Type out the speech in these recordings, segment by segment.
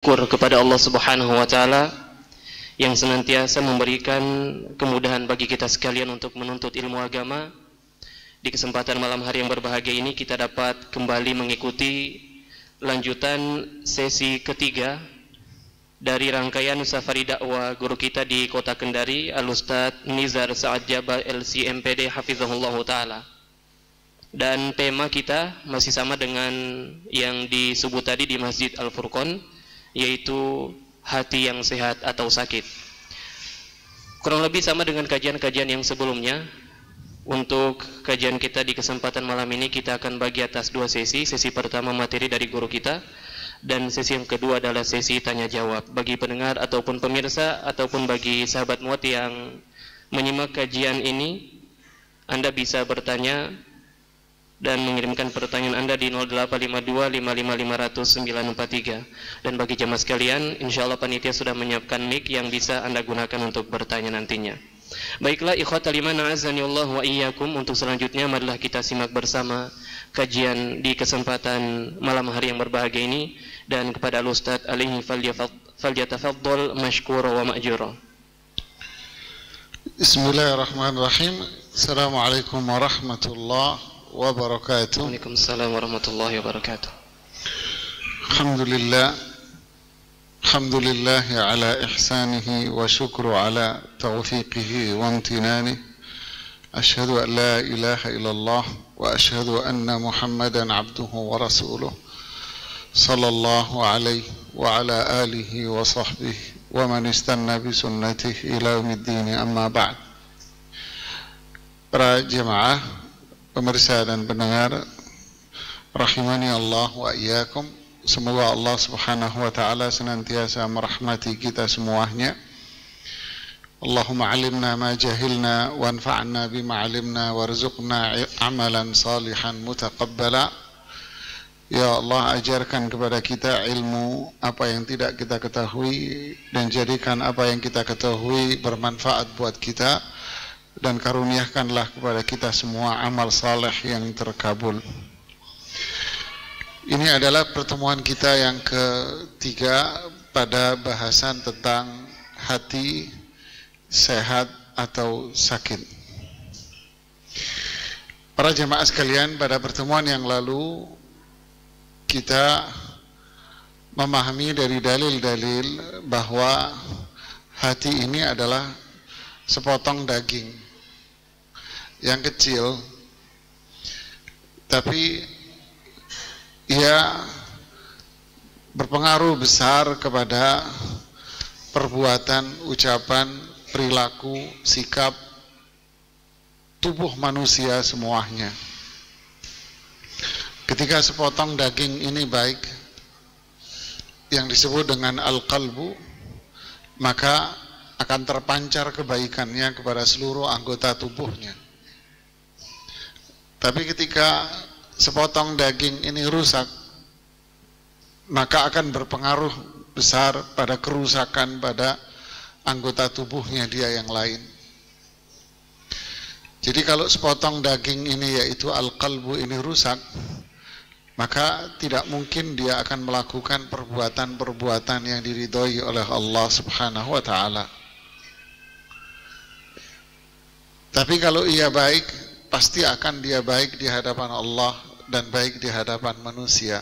Syukur kepada Allah Subhanahu wa taala yang senantiasa memberikan kemudahan bagi kita sekalian untuk menuntut ilmu agama. Di kesempatan malam hari yang berbahagia ini kita dapat kembali mengikuti lanjutan sesi ketiga dari rangkaian safari dakwah guru kita di Kota Kendari, Al-Ustadz Nizar Sa'ad Jabal LCMPD Hafizahullah taala. Dan tema kita masih sama dengan yang disebut tadi di Masjid Al-Furqan, yaitu hati yang sehat atau sakit. Kurang lebih sama dengan kajian-kajian yang sebelumnya. Untuk kajian kita di kesempatan malam ini kita akan bagi atas dua sesi. Sesi pertama materi dari guru kita, dan sesi yang kedua adalah sesi tanya jawab. Bagi pendengar ataupun pemirsa ataupun bagi sahabat muat yang menyimak kajian ini, Anda bisa bertanya dan mengirimkan pertanyaan Anda di 085255500943. Dan bagi jamaah sekalian, insyaallah panitia sudah menyiapkan mic yang bisa Anda gunakan untuk bertanya nantinya. Baiklah ikhwatal iman a'azzanillah wa iyyakum, untuk selanjutnya marilah kita simak bersama kajian di kesempatan malam hari yang berbahagia ini, dan kepada Al-Ustadz alaihi falyatafaddal mashkura wa ma'jura. Bismillahirrahmanirrahim. Assalamualaikum warahmatullahi wabarakatuh. Waalaikumsalam warahmatullahi wabarakatuh. Alhamdulillah ala ihsanihi wa syukru ala taufiqihi wa amtinani. Ashhadu an la ilaha illallah wa ashhadu anna Muhammadan abduhu wa rasuluh sallallahu alaihi wa ala alihi wa sahbihi wa man istanna bi sunnatihi ila yaumiddin, amma ba'd. Para jemaah, pemirsa dan pendengar rahimani Allah wa iyyakum, semoga Allah Subhanahu wa taala senantiasa merahmati kita semuanya. Allahumma alimna ma jahilna wanfa'na bima alimna warzuqna amalan salihan mutaqabbala. Ya Allah, ajarkan kepada kita ilmu apa yang tidak kita ketahui, dan jadikan apa yang kita ketahui bermanfaat buat kita, dan karuniakanlah kepada kita semua amal saleh yang terkabul. Ini adalah pertemuan kita yang ketiga pada bahasan tentang hati sehat atau sakit. Para jemaah sekalian, pada pertemuan yang lalu kita memahami dari dalil-dalil bahwa hati ini adalah sepotong daging yang kecil, tapi ia berpengaruh besar kepada perbuatan, ucapan, perilaku, sikap tubuh manusia semuanya. Ketika sepotong daging ini baik, yang disebut dengan al-qalbu, maka akan terpancar kebaikannya kepada seluruh anggota tubuhnya. Tapi ketika sepotong daging ini rusak, maka akan berpengaruh besar pada kerusakan pada anggota tubuhnya dia yang lain. Jadi kalau sepotong daging ini, yaitu al-qalbu ini rusak, maka tidak mungkin dia akan melakukan perbuatan-perbuatan yang diridhoi oleh Allah Subhanahu wa taala. Tapi kalau ia baik, pasti akan dia baik di hadapan Allah dan baik di hadapan manusia.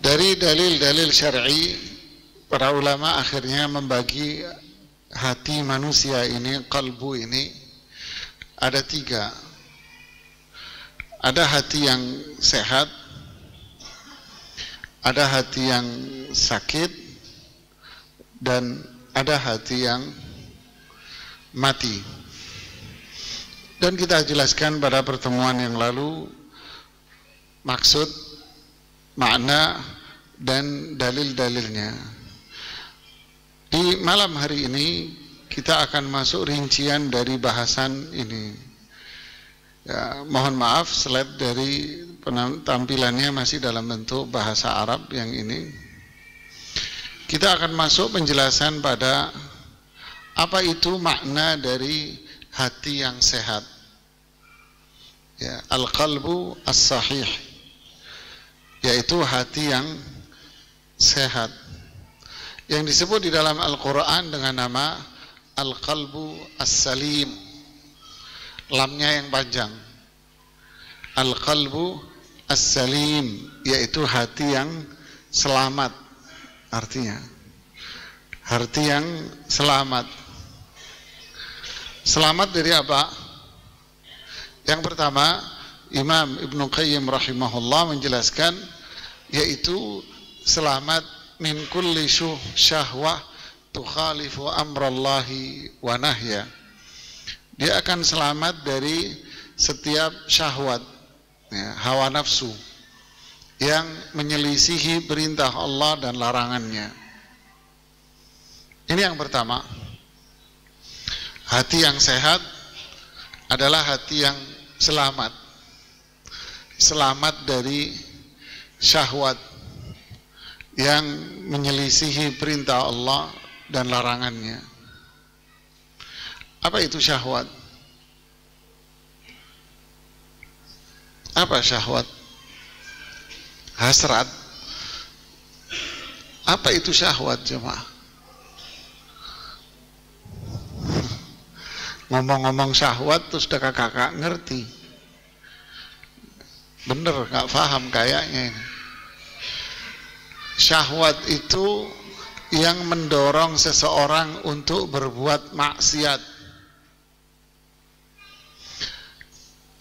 Dari dalil-dalil syar'i, para ulama akhirnya membagi hati manusia ini, qalbu ini, ada tiga. Ada hati yang sehat, ada hati yang sakit, dan ada hati yang mati. Dan kita jelaskan pada pertemuan yang lalu maksud, makna, dan dalil-dalilnya. Di malam hari ini kita akan masuk rincian dari bahasan ini. Ya, mohon maaf, slide dari tampilannya masih dalam bentuk bahasa Arab yang ini. Kita akan masuk penjelasan pada apa itu makna dari hati yang sehat. Ya, al-qalbu as-sahih. yaitu hati yang sehat, yang disebut di dalam Al-Quran dengan nama Al-Qalbu As-Salim, lamnya yang panjang, Al-Qalbu As-Salim, yaitu hati yang selamat. Artinya hati yang selamat. Selamat dari apa? Yang pertama, Imam Ibnu Qayyim rahimahullah menjelaskan, yaitu selamat min kulli syahwah tukhalifu amrallahi wa nahya. Dia akan selamat dari setiap syahwat, ya, hawa nafsu yang menyelisihi perintah Allah dan larangannya. Ini yang pertama. Hati yang sehat adalah hati yang selamat. Selamat dari syahwat yang menyelisihi perintah Allah dan larangannya. Apa itu syahwat? Apa syahwat? Hasrat. Apa itu syahwat, jemaah? Ngomong-ngomong syahwat terus kakak-kakak ngerti. Bener, gak paham kayaknya ini. Syahwat itu yang mendorong seseorang untuk berbuat maksiat.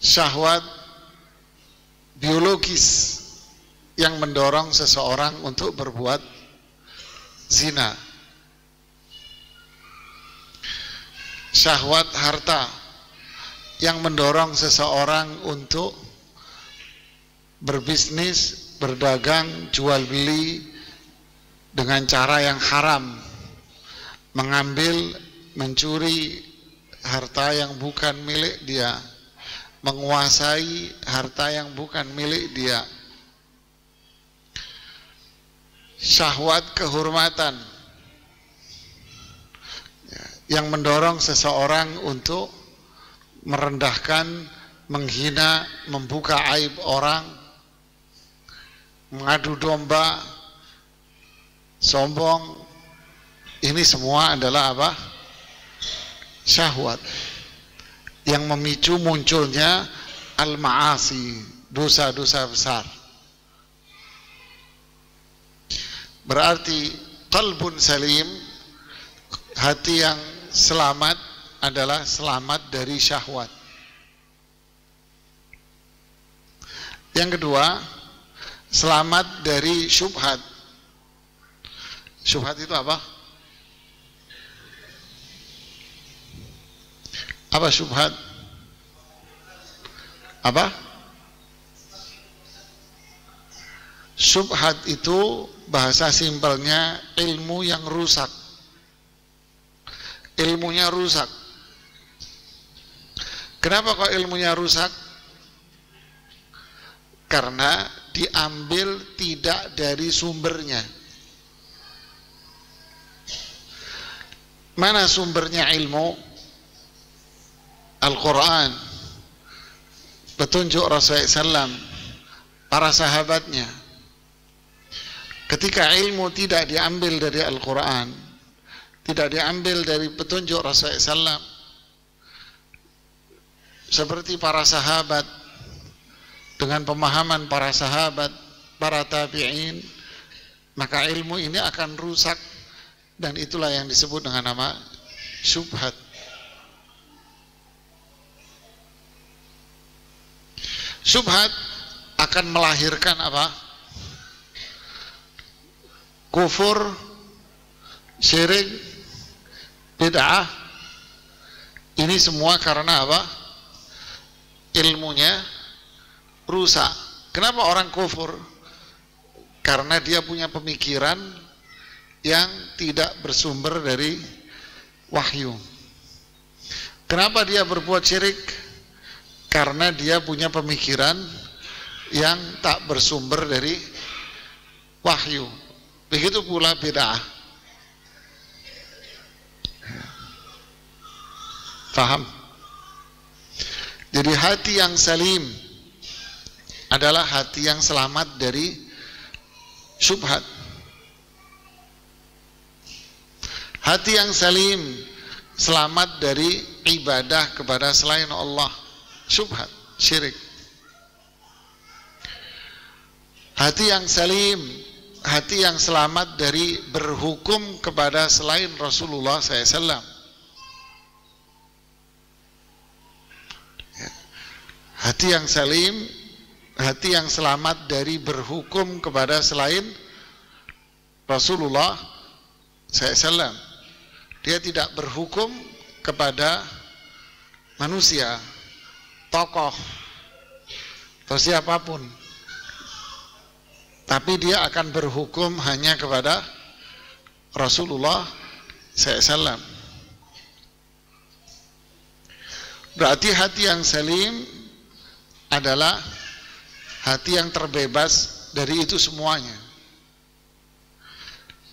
Syahwat biologis yang mendorong seseorang untuk berbuat zina. Syahwat harta yang mendorong seseorang untuk berbisnis, berdagang, jual beli dengan cara yang haram, mengambil, mencuri harta yang bukan milik dia, menguasai harta yang bukan milik dia. Syahwat kehormatan yang mendorong seseorang untuk merendahkan, menghina, membuka aib orang, mengadu domba, sombong. Ini semua adalah apa? Syahwat yang memicu munculnya al-ma'asi, dosa-dosa besar. Berarti qalbun salim, hati yang selamat adalah selamat dari syahwat. Yang kedua, selamat dari syubhat. Syubhat itu apa? Apa syubhat? Apa? Syubhat itu bahasa simpelnya ilmu yang rusak. Ilmunya rusak. Kenapa kok ilmunya rusak? Karena diambil tidak dari sumbernya. Mana sumbernya ilmu? Al-Quran, petunjuk Rasulullah SAW, para sahabatnya. Ketika ilmu tidak diambil dari Al-Quran, tidak diambil dari petunjuk Rasulullah SAW, seperti para sahabat, dengan pemahaman para sahabat, para tabi'in, maka ilmu ini akan rusak, dan itulah yang disebut dengan nama syubhat. Syubhat akan melahirkan apa? Kufur, syirik, bid'ah. Ini semua karena apa? Ilmunya rusak. Kenapa orang kufur? Karena dia punya pemikiran yang tidak bersumber dari wahyu. Kenapa dia berbuat syirik? Karena dia punya pemikiran yang tak bersumber dari wahyu. Begitu pula bid'ah. Faham? Jadi hati yang salim adalah hati yang selamat dari syubhat. Hati yang salim selamat dari ibadah kepada selain Allah, syubhat, syirik. Hati yang salim, hati yang selamat dari berhukum kepada selain Rasulullah SAW. Hati yang salim, hati yang selamat dari berhukum kepada selain Rasulullah SAW. Dia tidak berhukum kepada manusia, tokoh, atau siapapun, tapi dia akan berhukum hanya kepada Rasulullah SAW. Berarti hati yang salim adalah hati yang terbebas dari itu semuanya,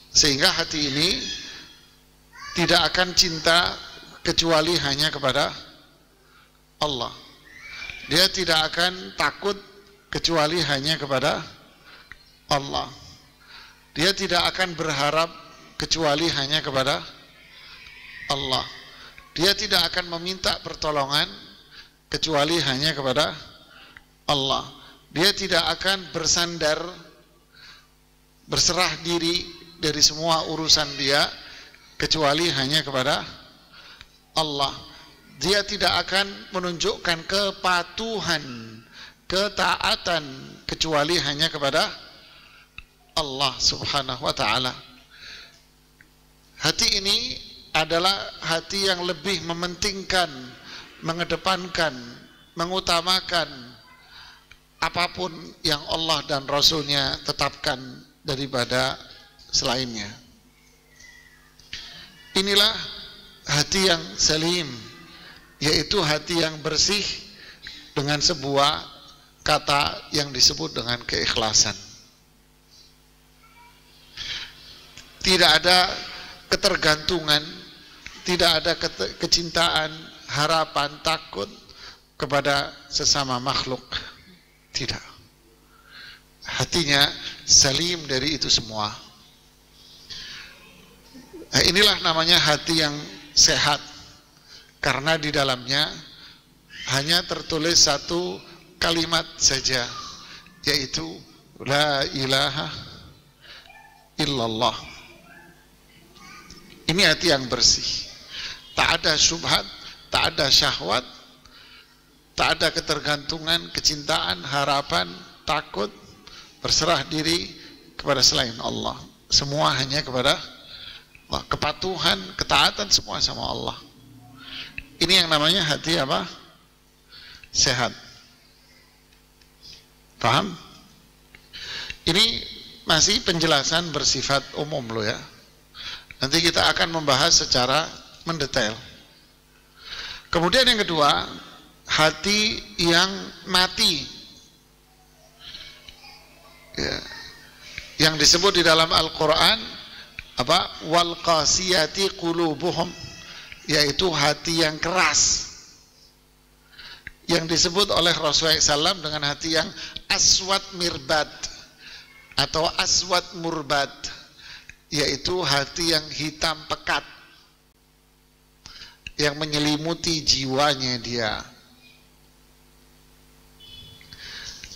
sehingga hati ini tidak akan cinta kecuali hanya kepada Allah. Dia tidak akan takut kecuali hanya kepada Allah. Dia tidak akan berharap kecuali hanya kepada Allah. Dia tidak akan meminta pertolongan kecuali hanya kepada Allah. Dia tidak akan bersandar, berserah diri dari semua urusan dia kecuali hanya kepada Allah. Dia tidak akan menunjukkan kepatuhan, ketaatan kecuali hanya kepada Allah Subhanahu wa ta'ala. Hati ini adalah hati yang lebih mementingkan, mengedepankan, mengutamakan apapun yang Allah dan Rasulnya tetapkan daripada selainnya. Inilah hati yang salim, yaitu hati yang bersih dengan sebuah kata yang disebut dengan keikhlasan. Tidak ada ketergantungan, tidak ada kecintaan, harapan, takut kepada sesama makhluk. Tidak. Hatinya salim dari itu semua. Nah, inilah namanya hati yang sehat, karena di dalamnya hanya tertulis satu kalimat saja, yaitu la ilaha illallah. Ini hati yang bersih, tak ada syubhat, tak ada syahwat, tak ada ketergantungan, kecintaan, harapan, takut, berserah diri kepada selain Allah. Semua hanya kepada Allah. Kepatuhan, ketaatan semua sama Allah. Ini yang namanya hati apa? Sehat. Paham? Ini masih penjelasan bersifat umum loh ya. Nanti kita akan membahas secara mendetail. Kemudian yang kedua, hati yang mati, ya, yang disebut di dalam Al-Quran apa? Wal qasiyati qulubuhum, yaitu hati yang keras, yang disebut oleh Rasulullah SAW dengan hati yang aswad mirbad atau aswad murbad, yaitu hati yang hitam pekat, yang menyelimuti jiwanya dia.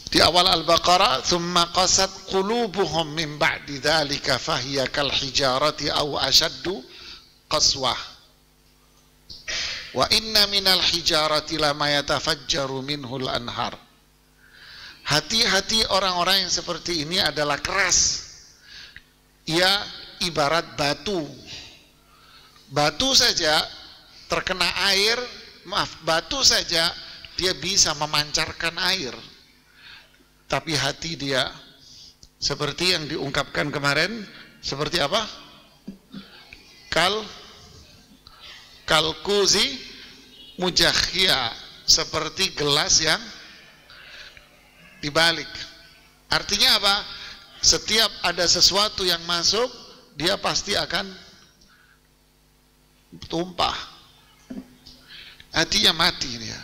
Di awal Al-Baqarah, "Tsumma qasat qulubuhum min ba'di dzalika fahiya kal hijarati aw ashaddu qaswah. Wa inna minal hijarati lama yatafajjaru minhul anhar." Hati-hati orang-orang yang seperti ini adalah keras. Ia ibarat batu. Batu saja terkena air, batu saja dia bisa memancarkan air. Tapi hati dia seperti yang diungkapkan kemarin, seperti apa? Kalkuzi mujakhia, seperti gelas yang dibalik. Artinya apa? Setiap ada sesuatu yang masuk, dia pasti akan tumpah. Hatinya mati dia.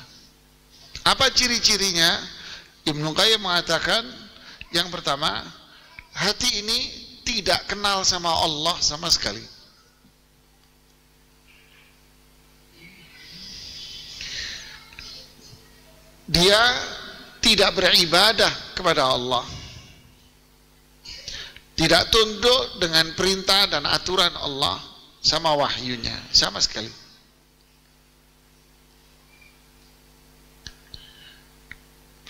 Apa ciri-cirinya? Ibnu Qayyim mengatakan, yang pertama, hati ini tidak kenal sama Allah sama sekali. Dia tidak beribadah kepada Allah, tidak tunduk dengan perintah dan aturan Allah sama wahyunya sama sekali.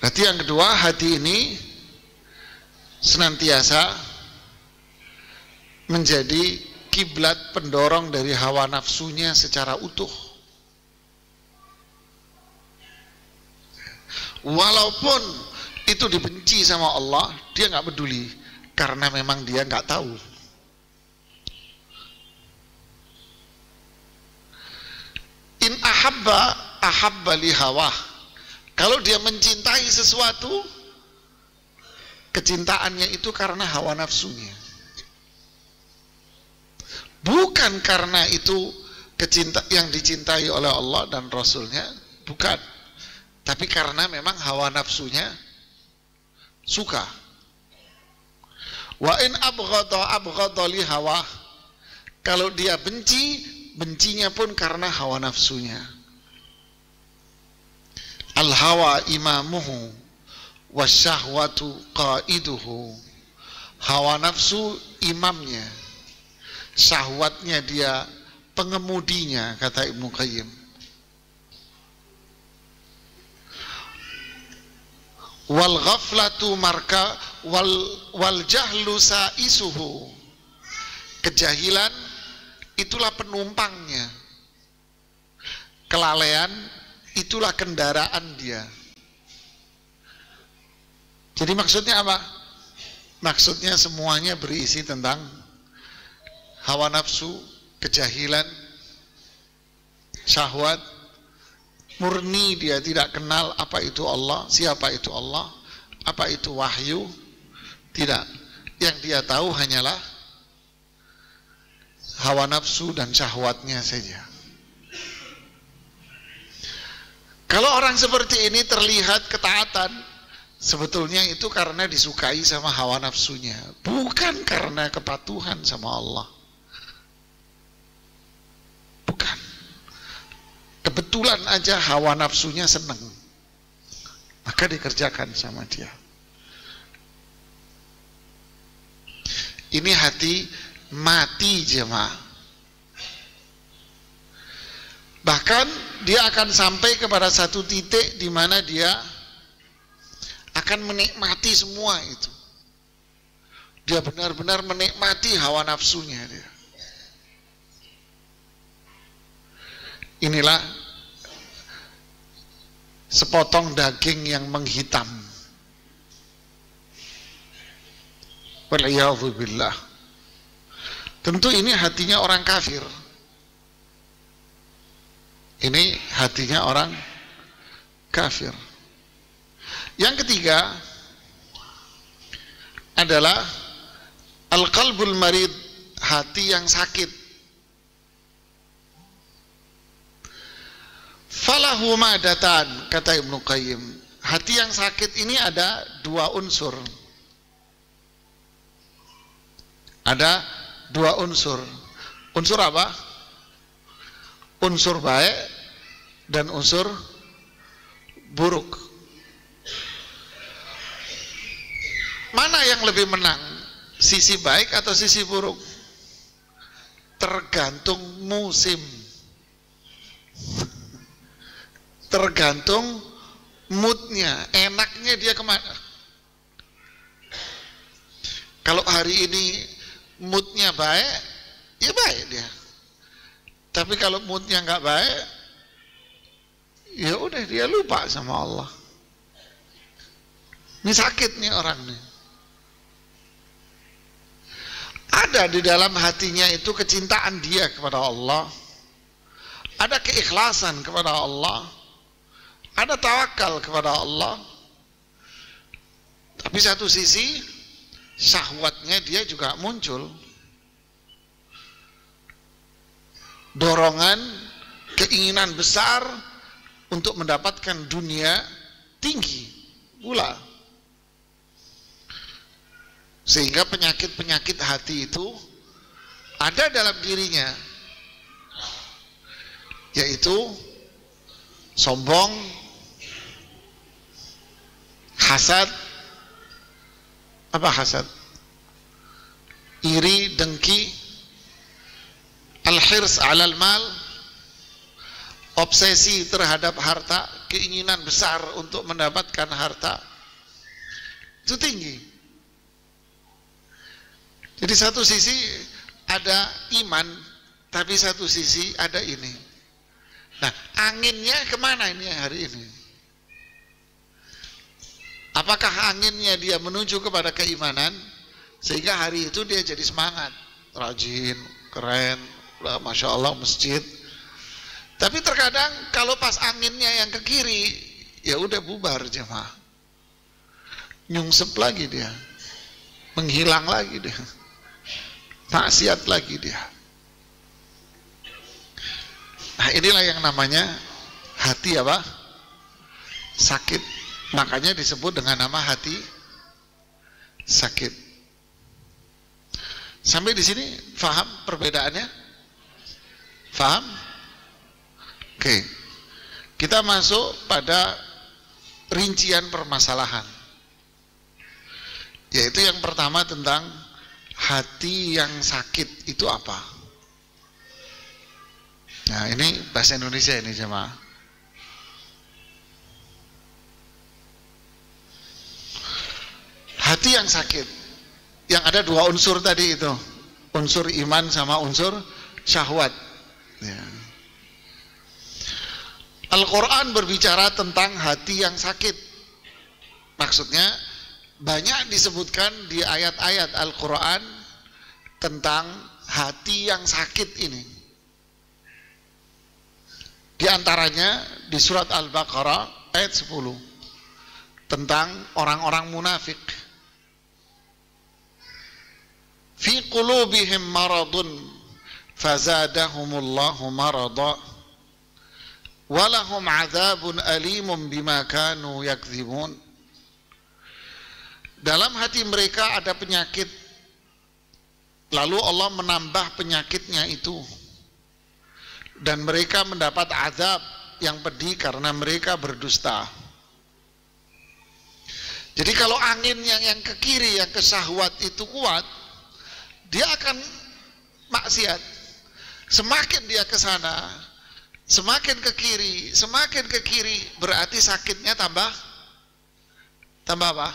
Berarti yang kedua, hati ini senantiasa menjadi kiblat pendorong dari hawa nafsunya secara utuh. Walaupun itu dibenci sama Allah, dia nggak peduli, karena memang dia nggak tahu. In ahabba li hawah. Kalau dia mencintai sesuatu, kecintaannya itu karena hawa nafsunya, bukan karena itu yang dicintai oleh Allah dan Rasulnya, bukan, tapi karena memang hawa nafsunya suka. Wa in abghadha li hawa. Kalau dia benci, bencinya pun karena hawa nafsunya. Al hawa imamuhu wasyahwatu qaiduhu. Hawa nafsu imamnya, syahwatnya dia pengemudinya, kata Ibnu Qayyim. Wal ghaflatu marka wal jahlu saisuhu. Kejahilan itulah penumpangnya, kelalaian itulah kendaraan dia. Jadi maksudnya apa? Maksudnya semuanya berisi tentang hawa nafsu, kejahilan, syahwat. Murni dia tidak kenal apa itu Allah, siapa itu Allah, apa itu wahyu. Tidak. Yang dia tahu hanyalah hawa nafsu dan syahwatnya saja. Kalau orang seperti ini terlihat ketaatan, sebetulnya itu karena disukai sama hawa nafsunya, bukan karena kepatuhan sama Allah. Bukan. Kebetulan aja hawa nafsunya senang, maka dikerjakan sama dia. Ini hati mati jemaah. Bahkan dia akan sampai kepada satu titik di mana dia akan menikmati semua itu. Dia benar-benar menikmati hawa nafsunya dia. Inilah sepotong daging yang menghitam. Wal'iyadzubillah. Tentu ini hatinya orang kafir. Ini hatinya orang kafir. Yang ketiga adalah al-qalbul marid, hati yang sakit. Falahu madatan, kata Ibnu Qayyim. Hati yang sakit ini ada dua unsur. Ada dua unsur. Unsur apa? Unsur baik dan unsur buruk. Mana yang lebih menang? Sisi baik atau sisi buruk? Tergantung musim. Tergantung moodnya, enaknya dia kemana. Kalau hari ini moodnya baik, ya baik dia. Tapi kalau moodnya nggak baik, ya udah dia lupa sama Allah. Ini sakit nih orang nih. Ada di dalam hatinya itu kecintaan dia kepada Allah, ada keikhlasan kepada Allah, ada tawakal kepada Allah. Tapi satu sisi syahwatnya dia juga muncul. Dorongan, keinginan besar untuk mendapatkan dunia tinggi pula. Sehingga penyakit-penyakit hati itu ada dalam dirinya, yaitu sombong, hasad, apa hasad? Iri, dengki, al-hirs 'alal mal, obsesi terhadap harta, keinginan besar untuk mendapatkan harta, itu tinggi. Jadi satu sisi ada iman, tapi satu sisi ada ini. Nah, anginnya kemana ini hari ini? Apakah anginnya dia menuju kepada keimanan, sehingga hari itu dia jadi semangat, rajin, keren, Masya Allah masjid. Tapi terkadang kalau pas anginnya yang ke kiri, ya udah bubar jemaah, nyungsep lagi dia, menghilang lagi dia, maksiat lagi dia. Nah, inilah yang namanya hati apa? Sakit. Makanya disebut dengan nama hati sakit. Sampai di sini faham perbedaannya? Faham? Oke. Kita masuk pada rincian permasalahan. Yaitu yang pertama tentang hati yang sakit itu apa? Nah, ini bahasa Indonesia ini jemaah. Hati yang sakit, yang ada dua unsur tadi itu, unsur iman sama unsur syahwat. Ya. Al-Quran berbicara tentang hati yang sakit. Maksudnya banyak disebutkan di ayat-ayat Al-Quran tentang hati yang sakit ini. Di antaranya di surat Al-Baqarah ayat 10 tentang orang-orang munafik. Fi qulubihim maradun fazadahumullahu marada walahum adzabun alimun bima kanu yakdzibun. Dalam hati mereka ada penyakit, lalu Allah menambah penyakitnya itu, dan mereka mendapat azab yang pedih karena mereka berdusta. Jadi kalau angin yang ke kiri, yang ke syahwat itu kuat, dia akan maksiat. Semakin dia ke sana, semakin ke kiri, berarti sakitnya tambah apa?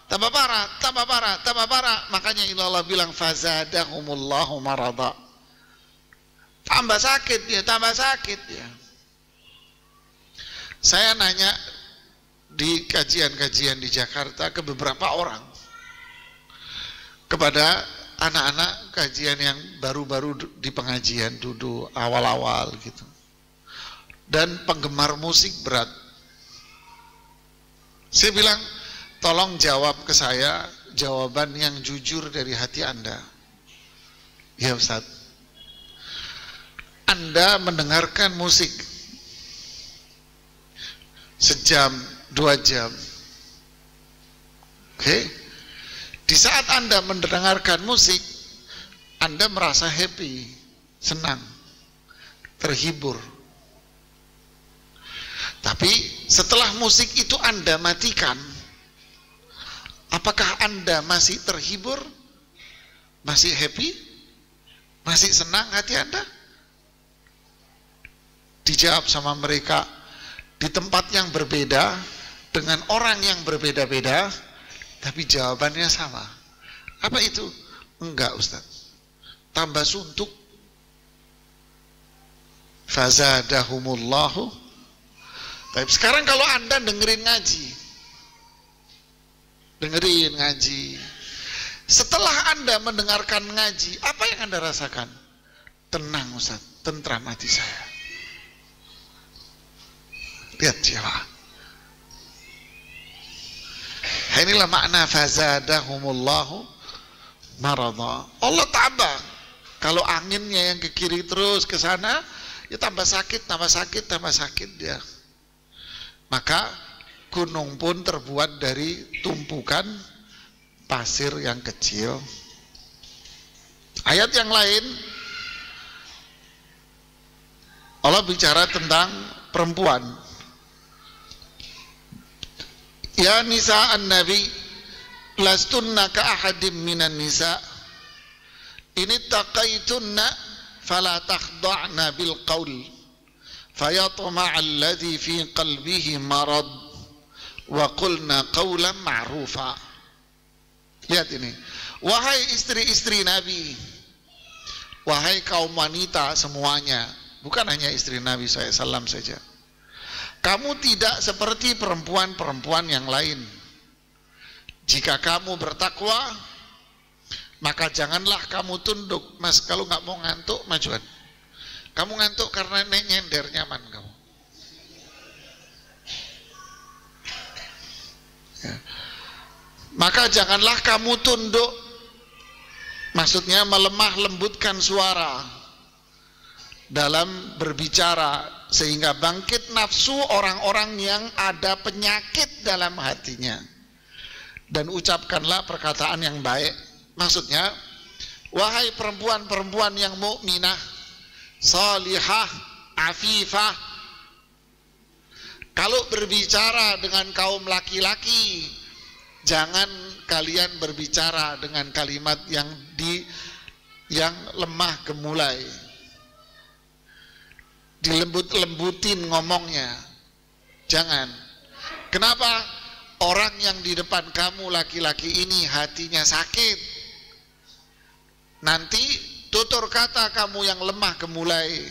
Tambah parah. Makanya Allah bilang fazadahumullahu marada. Tambah sakit dia. Saya nanya di kajian-kajian di Jakarta ke beberapa orang, kepada anak-anak kajian yang baru-baru di pengajian, duduk awal-awal gitu, dan penggemar musik berat. Saya bilang, tolong jawab ke saya jawaban yang jujur dari hati Anda. Ya Ustaz, Anda mendengarkan musik sejam, 2 jam, oke? Di saat Anda mendengarkan musik, Anda merasa happy, senang, terhibur. Tapi setelah musik itu Anda matikan, apakah Anda masih terhibur? Masih happy? Masih senang hati Anda? Dijawab sama mereka di tempat yang berbeda, dengan orang yang berbeda-beda, tapi jawabannya sama. Apa itu? Enggak Ustaz, tambah suntuk. Fazadahumullahu. Tapi sekarang kalau Anda dengerin ngaji, setelah Anda mendengarkan ngaji, apa yang Anda rasakan? Tenang Ustaz, tentram hati saya. Lihat siapa? Inilah makna fazadahumullahu marada. Allah tambah. Kalau anginnya yang ke kiri terus ke sana, ya tambah sakit dia. Maka gunung pun terbuat dari tumpukan pasir yang kecil. Ayat yang lain Allah bicara tentang perempuan. Ya nisa'an nabi lastunna ka ahadim minan nisa ini taqaitunna fala takhda'na bil qaul fayatma'a alladhi fi qalbihi marad wa qulna qawlan ma'rufa. Lihat ini, wahai istri-istri Nabi, wahai kaum wanita semuanya, bukan hanya istri Nabi SAW saja, kamu tidak seperti perempuan-perempuan yang lain. Jika kamu bertakwa, maka janganlah kamu tunduk. Mas, kalau nggak mau ngantuk, majuan. Kamu ngantuk karena nyender, nyaman kamu. Ya. Maka janganlah kamu tunduk. Maksudnya melemah lembutkan suara dalam berbicara, sehingga bangkit nafsu orang-orang yang ada penyakit dalam hatinya. Dan ucapkanlah perkataan yang baik. Maksudnya, wahai perempuan-perempuan yang mukminah, salihah, afifah, kalau berbicara dengan kaum laki-laki, jangan kalian berbicara dengan kalimat yang lemah gemulai, dilembut-lembutin ngomongnya. Jangan. Kenapa? Orang yang di depan kamu laki-laki ini hatinya sakit. Nanti tutur kata kamu yang lemah gemulai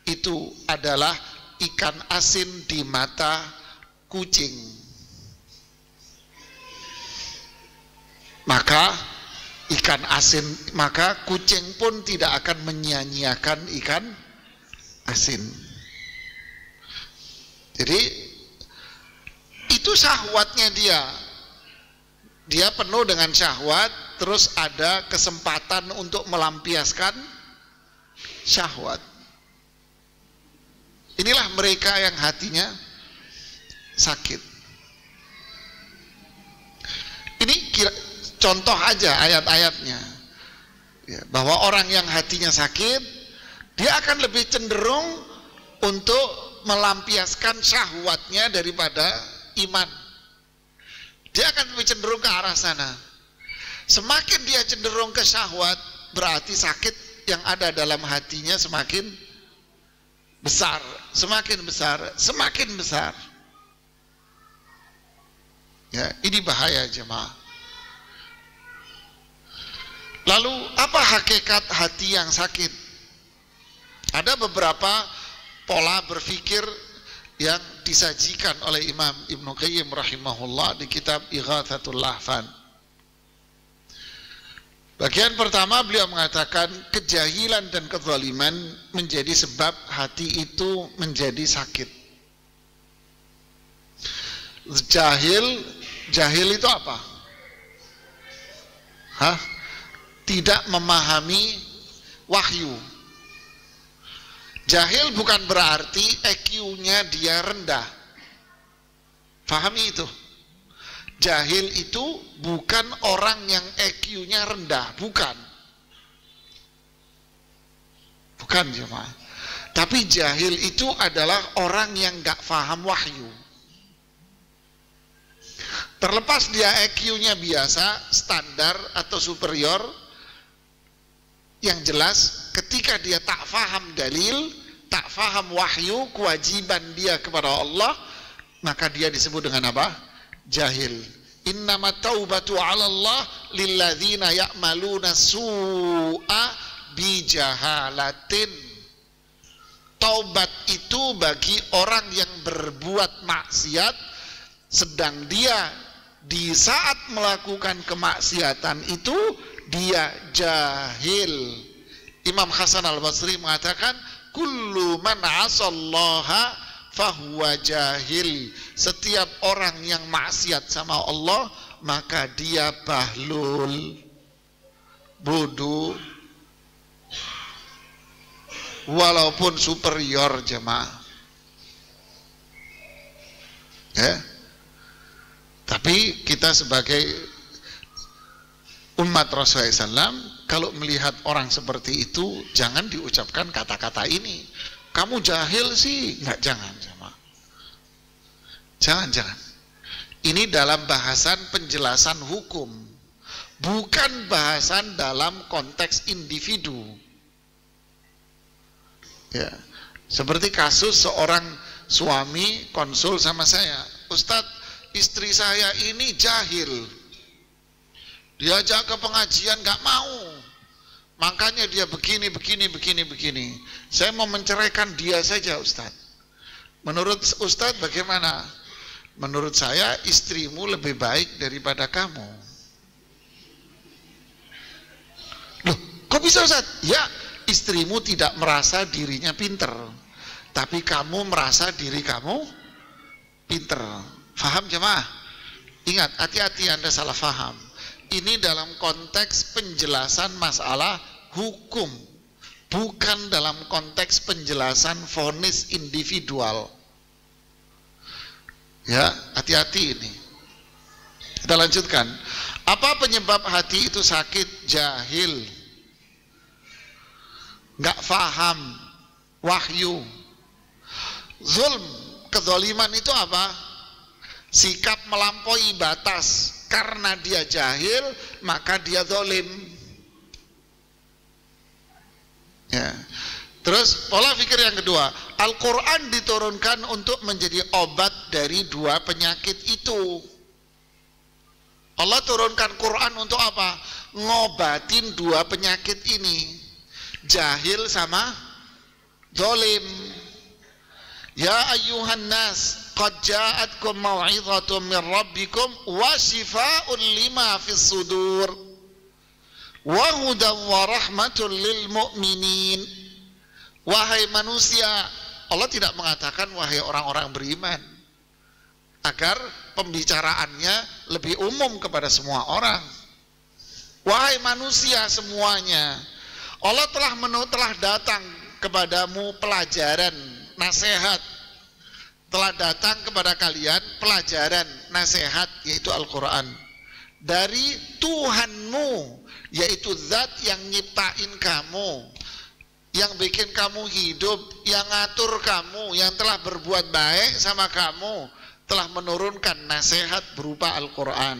itu adalah ikan asin di mata kucing. Maka ikan asin, maka kucing pun tidak akan menyia-nyiakan ikan asin. Jadi itu syahwatnya dia. Dia penuh dengan syahwat, terus ada kesempatan untuk melampiaskan syahwat. Inilah mereka yang hatinya sakit. Ini contoh aja ayat-ayatnya, ya, bahwa orang yang hatinya sakit, dia akan lebih cenderung untuk melampiaskan syahwatnya daripada iman. Dia akan lebih cenderung ke arah sana. Semakin dia cenderung ke syahwat, berarti sakit yang ada dalam hatinya semakin besar, semakin besar, semakin besar. Ya, ini bahaya jemaah. Lalu apa hakikat hati yang sakit? Ada beberapa pola berpikir yang disajikan oleh Imam Ibnu Qayyim rahimahullah di kitab Ighatsatul Lahfan. Bagian pertama beliau mengatakan kejahilan dan kezaliman menjadi sebab hati itu menjadi sakit. Jahil itu apa? Tidak memahami wahyu. Jahil bukan berarti EQ-nya dia rendah. Fahami itu. Jahil itu bukan orang yang EQ-nya rendah, bukan. Bukan jemaah. Tapi jahil itu adalah orang yang gak faham wahyu. Terlepas dia EQ-nya biasa, standar atau superior, yang jelas ketika dia tak faham dalil, tak faham wahyu, kewajiban dia kepada Allah, maka dia disebut dengan apa? Jahil. Innamat taubatu 'ala Allah lilladzina ya'maluna su'a bijahalatin. Taubat itu bagi orang yang berbuat maksiat sedang dia di saat melakukan kemaksiatan itu dia jahil. Imam Hasan al-Basri mengatakan kullu man 'asallaha fahuwa jahil. Setiap orang yang maksiat sama Allah maka dia bahlul, bodoh, walaupun superior jemaah. Ya. Tapi kita sebagai umat Rasulullah SAW kalau melihat orang seperti itu jangan diucapkan kata-kata ini. Kamu jahil sih, enggak, jangan. Jangan. Ini dalam bahasan penjelasan hukum, bukan bahasan dalam konteks individu. Ya, seperti kasus seorang suami konsul sama saya, Ustadz, istri saya ini jahil, diajak ke pengajian nggak mau, makanya dia begini. Saya mau menceraikan dia saja, Ustadz. Menurut Ustadz bagaimana? Menurut saya istrimu lebih baik daripada kamu. Loh, kok bisa, Ustadz? Ya, istrimu tidak merasa dirinya pinter, tapi kamu merasa diri kamu pinter. Faham jemaah? Ingat, hati-hati Anda salah faham. Ini dalam konteks penjelasan masalah hukum, bukan dalam konteks penjelasan vonis individual. Ya, hati-hati ini. Kita lanjutkan. Apa penyebab hati itu sakit? Jahil, nggak faham wahyu. Zulm, kezaliman itu apa? Sikap melampaui batas. Karena dia jahil, maka dia zalim. Ya. Terus pola pikir yang kedua, Al-Quran diturunkan untuk menjadi obat dari dua penyakit itu. Allah turunkan Quran untuk apa? Ngobatin dua penyakit ini, jahil sama zalim. Ya ayyuhan nas, qad ja'atkum mau'izatun min rabbikum wa shifaa'un lima fis sudur wa hudan wa rahmatun lil mu'minin. Wahai manusia, Allah tidak mengatakan wahai orang-orang beriman, agar pembicaraannya lebih umum kepada semua orang. Wahai manusia semuanya, Allah telah datang kepadamu pelajaran, nasihat. Telah datang kepada kalian pelajaran, nasihat, yaitu Al-Quran dari Tuhanmu, yaitu zat yang nyiptain kamu, yang bikin kamu hidup, yang ngatur kamu, yang telah berbuat baik sama kamu, telah menurunkan nasihat berupa Al-Quran.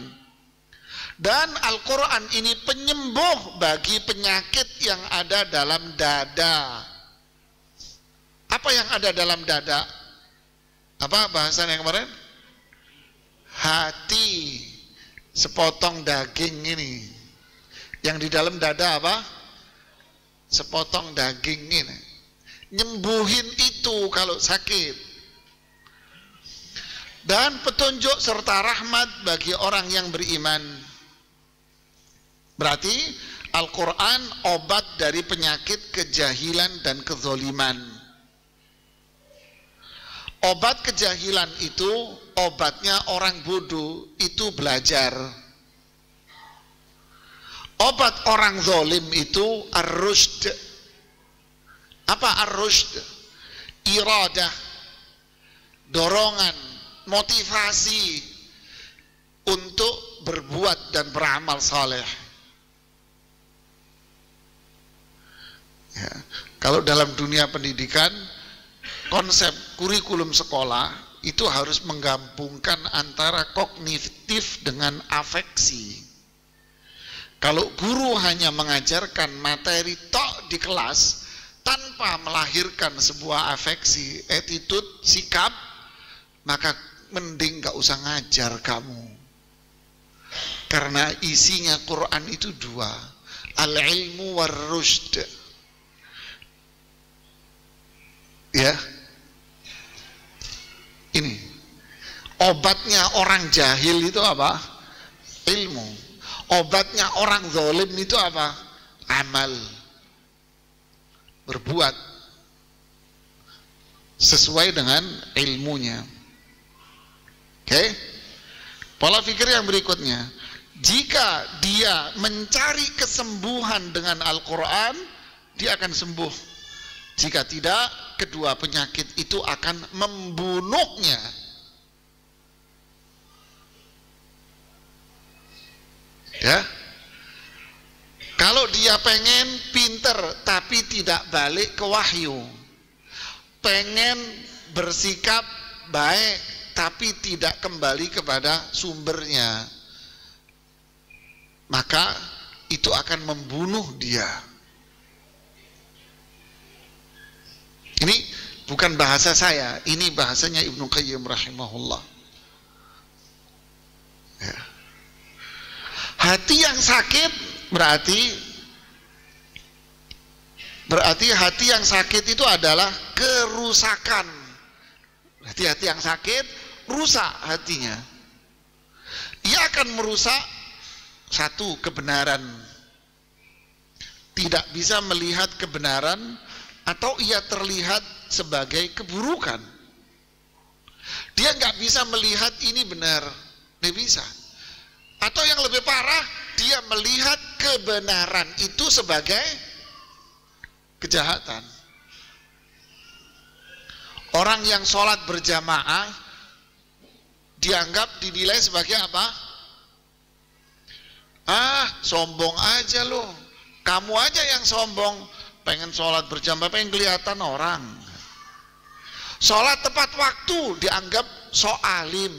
Dan Al-Quran ini penyembuh bagi penyakit yang ada dalam dada. Apa yang ada dalam dada? Apa bahasan yang kemarin? Hati, sepotong daging ini. Yang di dalam dada apa? Sepotong daging ini. Nyembuhin itu kalau sakit. Dan petunjuk serta rahmat bagi orang yang beriman. Berarti Al-Quran obat dari penyakit kejahilan dan kezoliman. Obat kejahilan itu, obatnya orang bodoh, itu belajar. Obat orang zalim itu ar-rushd. Apa ar-rushd? Iradah, dorongan, motivasi untuk berbuat dan beramal saleh. Ya. Kalau dalam dunia pendidikan, konsep kurikulum sekolah itu harus menggabungkan antara kognitif dengan afeksi. Kalau guru hanya mengajarkan materi tok di kelas tanpa melahirkan sebuah afeksi, attitude, sikap, maka mending gak usah ngajar kamu. Karena isinya Quran itu dua, al-ilmu war-rushd. Ya, ini obatnya orang jahil itu apa? Ilmu. Obatnya orang zalim itu apa? Amal. Berbuat sesuai dengan ilmunya. Oke? Pola pikir yang berikutnya, jika dia mencari kesembuhan dengan Al-Quran, dia akan sembuh. Jika tidak, kedua penyakit itu akan membunuhnya. Ya, Kalau dia pengen pinter tapi tidak balik ke wahyu, pengen bersikap baik tapi tidak kembali kepada sumbernya, maka itu akan membunuh dia. Ini bukan bahasa saya, ini bahasanya Ibnu Qayyim rahimahullah. Ya. Hati yang sakit berarti hati yang sakit itu adalah kerusakan. Berarti hati yang sakit rusak hatinya. Ia akan merusak satu, kebenaran. Tidak bisa melihat kebenaran, atau ia terlihat sebagai keburukan. Dia nggak bisa melihat ini benar, nggak bisa. Atau yang lebih parah, dia melihat kebenaran itu sebagai kejahatan. Orang yang sholat berjamaah dianggap, dinilai sebagai apa? Sombong aja loh, kamu aja yang sombong, pengen sholat berjamaah, pengen kelihatan orang. Sholat tepat waktu dianggap sok alim.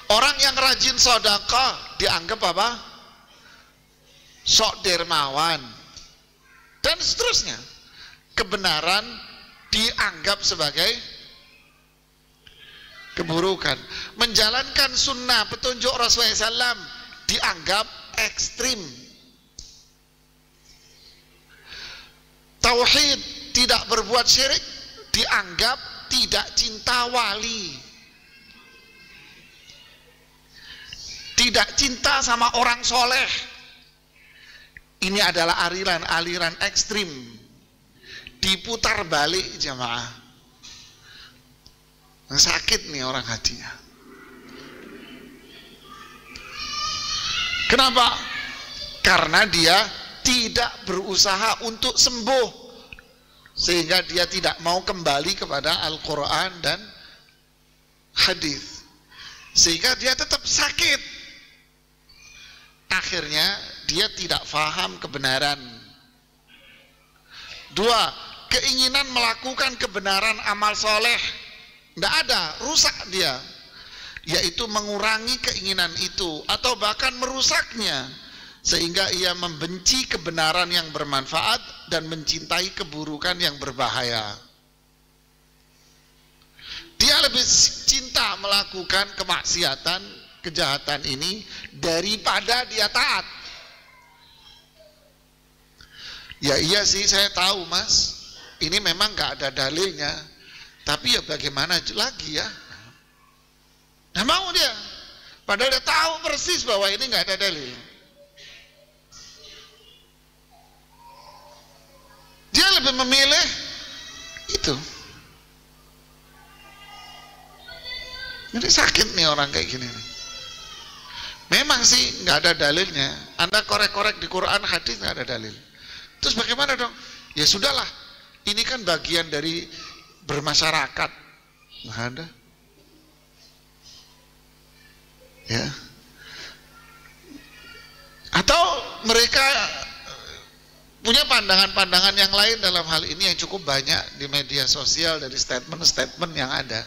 Orang yang rajin sedekah dianggap apa? Sok dermawan. Dan seterusnya. Kebenaran dianggap sebagai keburukan. Menjalankan sunnah petunjuk Rasulullah SAW dianggap ekstrim. Tauhid, tidak berbuat syirik, dianggap tidak cinta wali. Tidak cinta sama orang soleh. Ini adalah aliran ekstrim. Diputar balik jamaah. Sakit nih orang hatinya. Kenapa? Karena dia tidak berusaha untuk sembuh, sehingga dia tidak mau kembali kepada Al-Quran dan hadis, sehingga dia tetap sakit. Akhirnya dia tidak faham kebenaran. Dua, keinginan melakukan kebenaran amal soleh tidak ada, rusak dia, yaitu mengurangi keinginan itu atau bahkan merusaknya, sehingga ia membenci kebenaran yang bermanfaat dan mencintai keburukan yang berbahaya. Dia lebih cinta melakukan kemaksiatan, kejahatan ini daripada dia taat. Ya iya sih, saya tahu mas, ini memang gak ada dalilnya, tapi ya bagaimana lagi ya. Nah mau dia, padahal dia tahu persis bahwa ini gak ada dalil. Dia lebih memilih itu. Jadi sakit nih orang kayak gini nih. Memang sih nggak ada dalilnya. Anda korek-korek di Quran, hadis nggak ada dalil. Terus bagaimana dong? Ya sudahlah. Ini kan bagian dari bermasyarakat. Nggak ada. Ya. Atau mereka punya pandangan-pandangan yang lain dalam hal ini yang cukup banyak di media sosial dari statement-statement yang ada.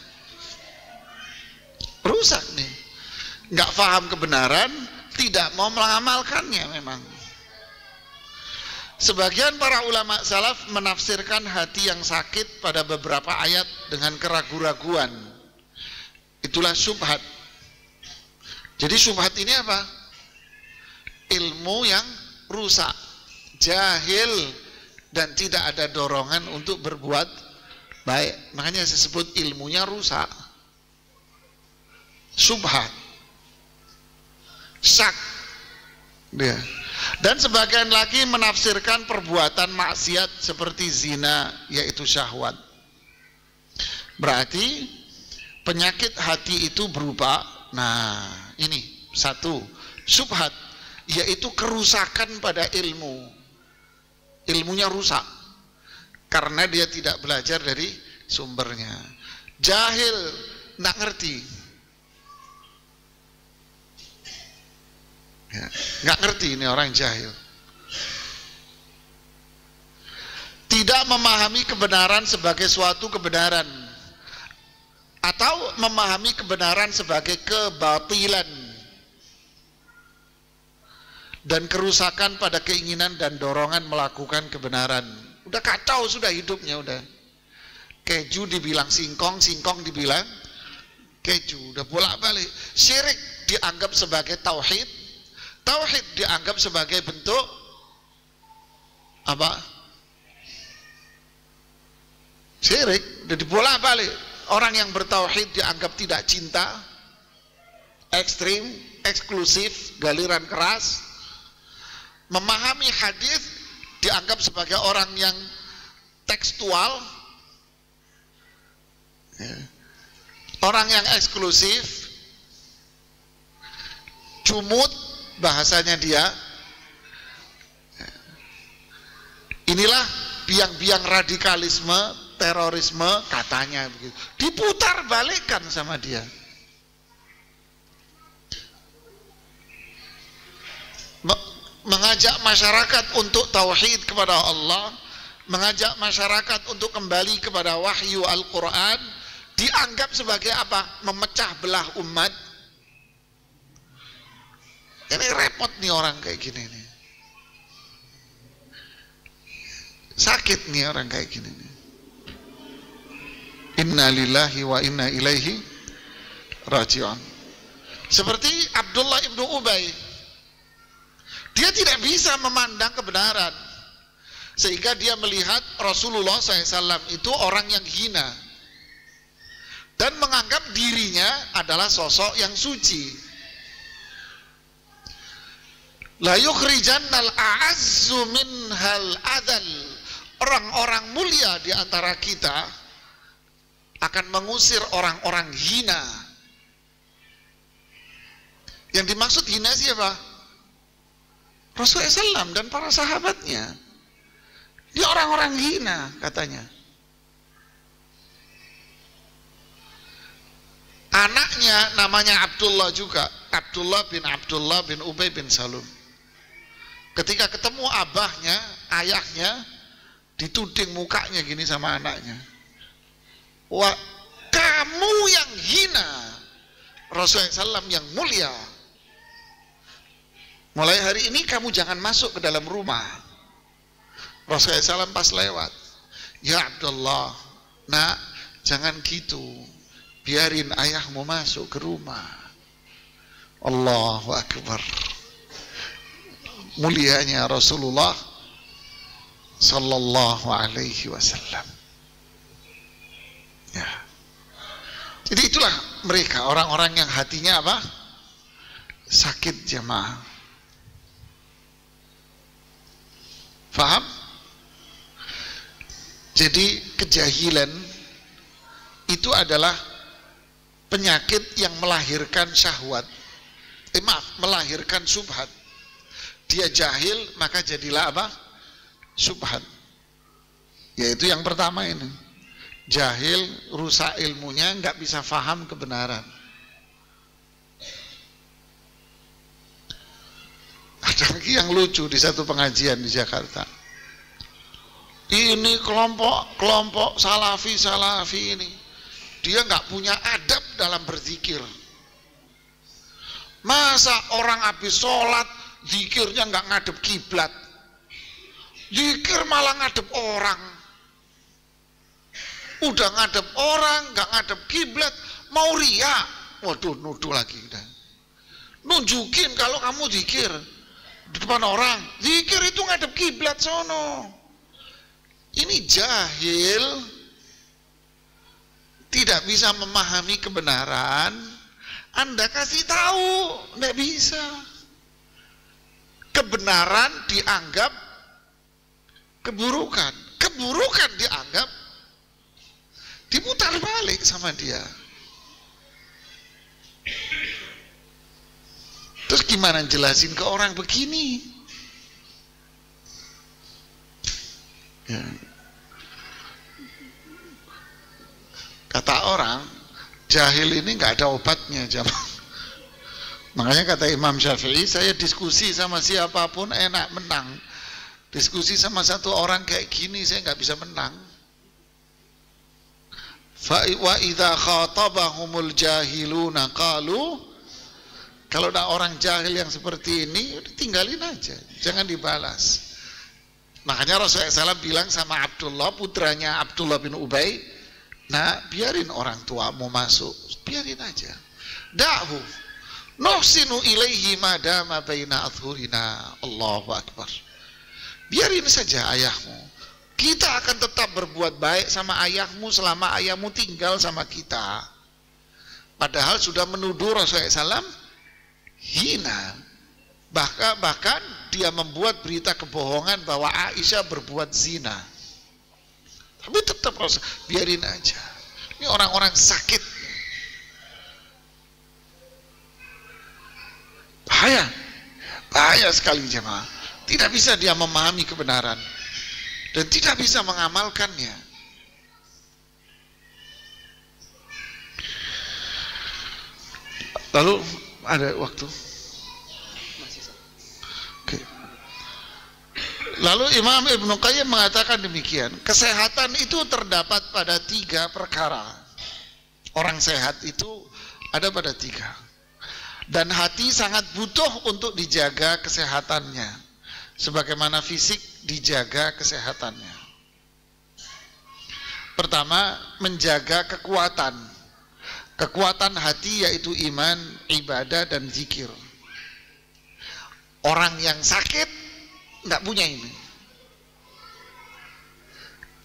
Rusak nih. Nggak paham kebenaran, tidak mau mengamalkannya memang. Sebagian para ulama salaf menafsirkan hati yang sakit pada beberapa ayat dengan keraguan-raguan. Itulah syubhat. Jadi syubhat ini apa? Ilmu yang rusak, jahil, dan tidak ada dorongan untuk berbuat baik. Makanya saya sebut ilmunya rusak. Syubhat, syak dia. Dan sebagian lagi menafsirkan perbuatan maksiat seperti zina, yaitu syahwat. Berarti penyakit hati itu berupa, nah ini satu, syubhat, yaitu kerusakan pada ilmu. Ilmunya rusak karena dia tidak belajar dari sumbernya. Jahil, nggak ngerti. Ya, nggak ngerti ini orang jahil. Tidak memahami kebenaran sebagai suatu kebenaran, atau memahami kebenaran sebagai kebatilan dan kerusakan pada keinginan dan dorongan melakukan kebenaran. Udah kacau sudah hidupnya, udah keju dibilang singkong, singkong dibilang keju, udah bolak-balik. Syirik dianggap sebagai tauhid, tauhid dianggap sebagai bentuk apa? Syirik, udah dibolak-balik. Orang yang bertauhid dianggap tidak cinta, ekstrim, eksklusif, galiran keras. Memahami hadis dianggap sebagai orang yang tekstual, orang yang eksklusif, cumut bahasanya dia. Inilah biang-biang radikalisme, terorisme katanya begitu. Diputar balikkan sama dia. Mengajak masyarakat untuk tauhid kepada Allah, mengajak masyarakat untuk kembali kepada wahyu Al-Quran, dianggap sebagai apa? Memecah belah umat. Ini repot nih orang kayak gini nih. Sakit nih orang kayak gini nih. Inna lillahi wa inna ilaihi raji'un. Seperti Abdullah ibnu Ubay, dia tidak bisa memandang kebenaran, sehingga dia melihat Rasulullah SAW itu orang yang hina dan menganggap dirinya adalah sosok yang suci. La yukhrijannal a'azzu minhal adal. Orang-orang mulia di antara kita akan mengusir orang-orang hina. Yang dimaksud hina siapa? Rasulullah SAW dan para sahabatnya. Dia orang-orang hina katanya. Anaknya namanya Abdullah juga, Abdullah bin Ubay bin Salul. Ketika ketemu abahnya, ayahnya, dituding mukanya gini sama anaknya. Wah, kamu yang hina Rasulullah SAW yang mulia. Mulai hari ini kamu jangan masuk ke dalam rumah. Rasulullah SAW pas lewat, ya Abdullah, nak, jangan gitu, biarin ayahmu masuk ke rumah. Allahu Akbar. Mulianya Rasulullah Sallallahu Alaihi Wasallam. Ya. Jadi itulah mereka, orang-orang yang hatinya apa? Sakit, jamaah. Faham? Jadi kejahilan itu adalah penyakit yang melahirkan syahwat. Melahirkan subhat. Dia jahil, maka jadilah apa? Subhat. Yaitu yang pertama ini. Jahil, rusak ilmunya, nggak bisa faham kebenaran. Ada lagi yang lucu di satu pengajian di Jakarta. Ini kelompok salafi ini, dia nggak punya adab dalam berzikir. Masa orang habis sholat zikirnya nggak ngadep kiblat, zikir malah ngadep orang. Udah ngadep orang, nggak ngadep kiblat, mau riya. Waduh, nuduh lagi udah. Nunjukin kalau kamu zikir di depan orang, zikir itu ngadep kiblat sono. Ini jahil, tidak bisa memahami kebenaran. Anda kasih tahu, nggak bisa. Kebenaran dianggap keburukan, keburukan dianggap diputar balik sama dia. Terus gimana jelasin ke orang begini? Ya. Kata orang, jahil ini nggak ada obatnya, jamaah. Makanya kata Imam Syafi'i, saya diskusi sama siapapun enak menang. Diskusi sama satu orang kayak gini saya nggak bisa menang. Wa idza khatabahumul jahiluna qalu, kalau ada orang jahil yang seperti ini tinggalin aja, jangan dibalas. Makanya Rasulullah SAW bilang sama Abdullah, putranya Abdullah bin Ubay, nah biarin orang tuamu masuk, biarin aja, da'hu nuhsinu ilaihi madama baina adhurina. Allahu Akbar. Biarin saja ayahmu, kita akan tetap berbuat baik sama ayahmu selama ayahmu tinggal sama kita. Padahal sudah menuduh Rasulullah SAW hina. Bahkan dia membuat berita kebohongan bahwa Aisyah berbuat zina. Tapi tetap Rasul, biarin aja. Ini orang-orang sakit. Bahaya sekali jemaah. Tidak bisa dia memahami kebenaran dan tidak bisa mengamalkannya. Lalu ada waktu. Oke. Lalu Imam Ibnu Qayyim mengatakan demikian, kesehatan itu terdapat pada 3 perkara. Orang sehat itu ada pada 3. Dan hati sangat butuh untuk dijaga kesehatannya, sebagaimana fisik dijaga kesehatannya. Pertama, menjaga kekuatan. Kekuatan hati yaitu iman, ibadah, dan zikir. Orang yang sakit nggak punya ini,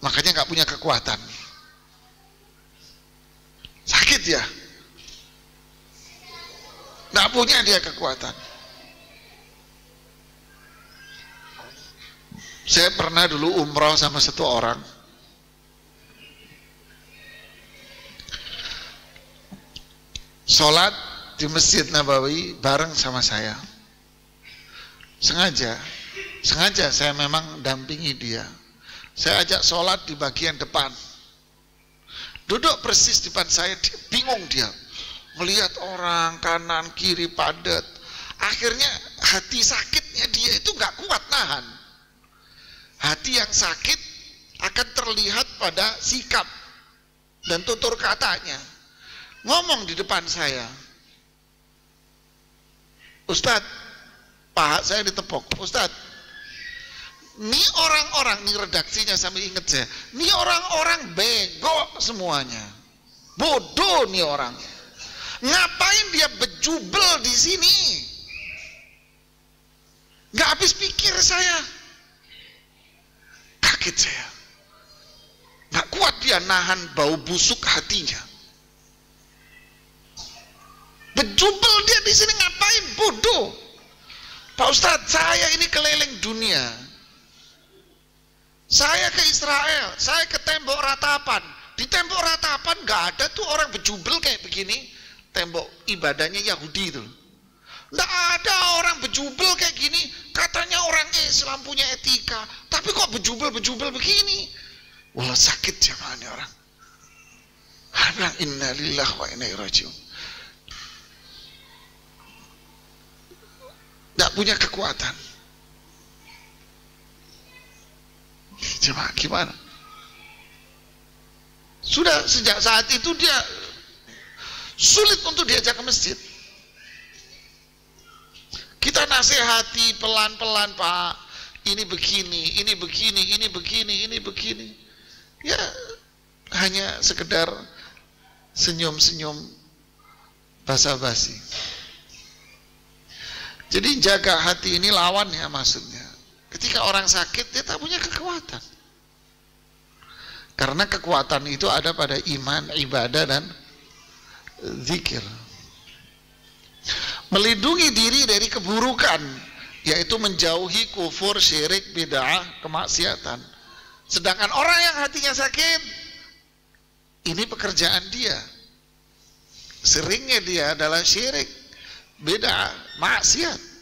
makanya nggak punya kekuatan. Sakit ya, nggak punya dia kekuatan. Saya pernah dulu umroh sama satu orang. Sholat di Masjid Nabawi bareng sama saya. Sengaja saya memang dampingi dia. Saya ajak sholat di bagian depan. Duduk persis di depan saya, bingung dia. Melihat orang kanan kiri padat. Akhirnya hati sakitnya dia itu nggak kuat nahan. Hati yang sakit akan terlihat pada sikap dan tutur katanya. Ngomong di depan saya, Ustadz, paha saya ditepok. Ustadz, ini orang-orang, ini redaksinya sampai inget saya, ini orang-orang bego semuanya, bodoh nih orang. Ngapain dia bejubel di sini? Nggak habis pikir saya. Kaget saya. Nggak kuat dia nahan bau busuk hatinya. Bejubel dia di sini ngapain? Bodoh. Pak Ustadz, saya ini keliling dunia. Saya ke Israel, saya ke tembok ratapan. Di tembok ratapan nggak ada tuh orang bejubel kayak begini. Tembok ibadahnya Yahudi itu. Nggak ada orang bejubel kayak gini. Katanya orang Islam punya etika, tapi kok bejubel begini? Wah, sakit jemaah ini orang. Bilang innalillahi wa inna ilaihi raji'un. Nggak punya kekuatan. Jemaah gimana? Sudah sejak saat itu dia sulit untuk diajak ke masjid. Kita nasihati pelan-pelan, Pak. Ini begini, ini begini, ini begini, ini begini. Ya, hanya sekedar senyum-senyum basa-basi. Jadi jaga hati ini lawannya maksudnya. Ketika orang sakit dia tak punya kekuatan. Karena kekuatan itu ada pada iman, ibadah, dan zikir. Melindungi diri dari keburukan, yaitu menjauhi kufur, syirik, bid'ah, kemaksiatan. Sedangkan orang yang hatinya sakit, ini pekerjaan dia. Seringnya dia adalah syirik, bid'ah, maksiat.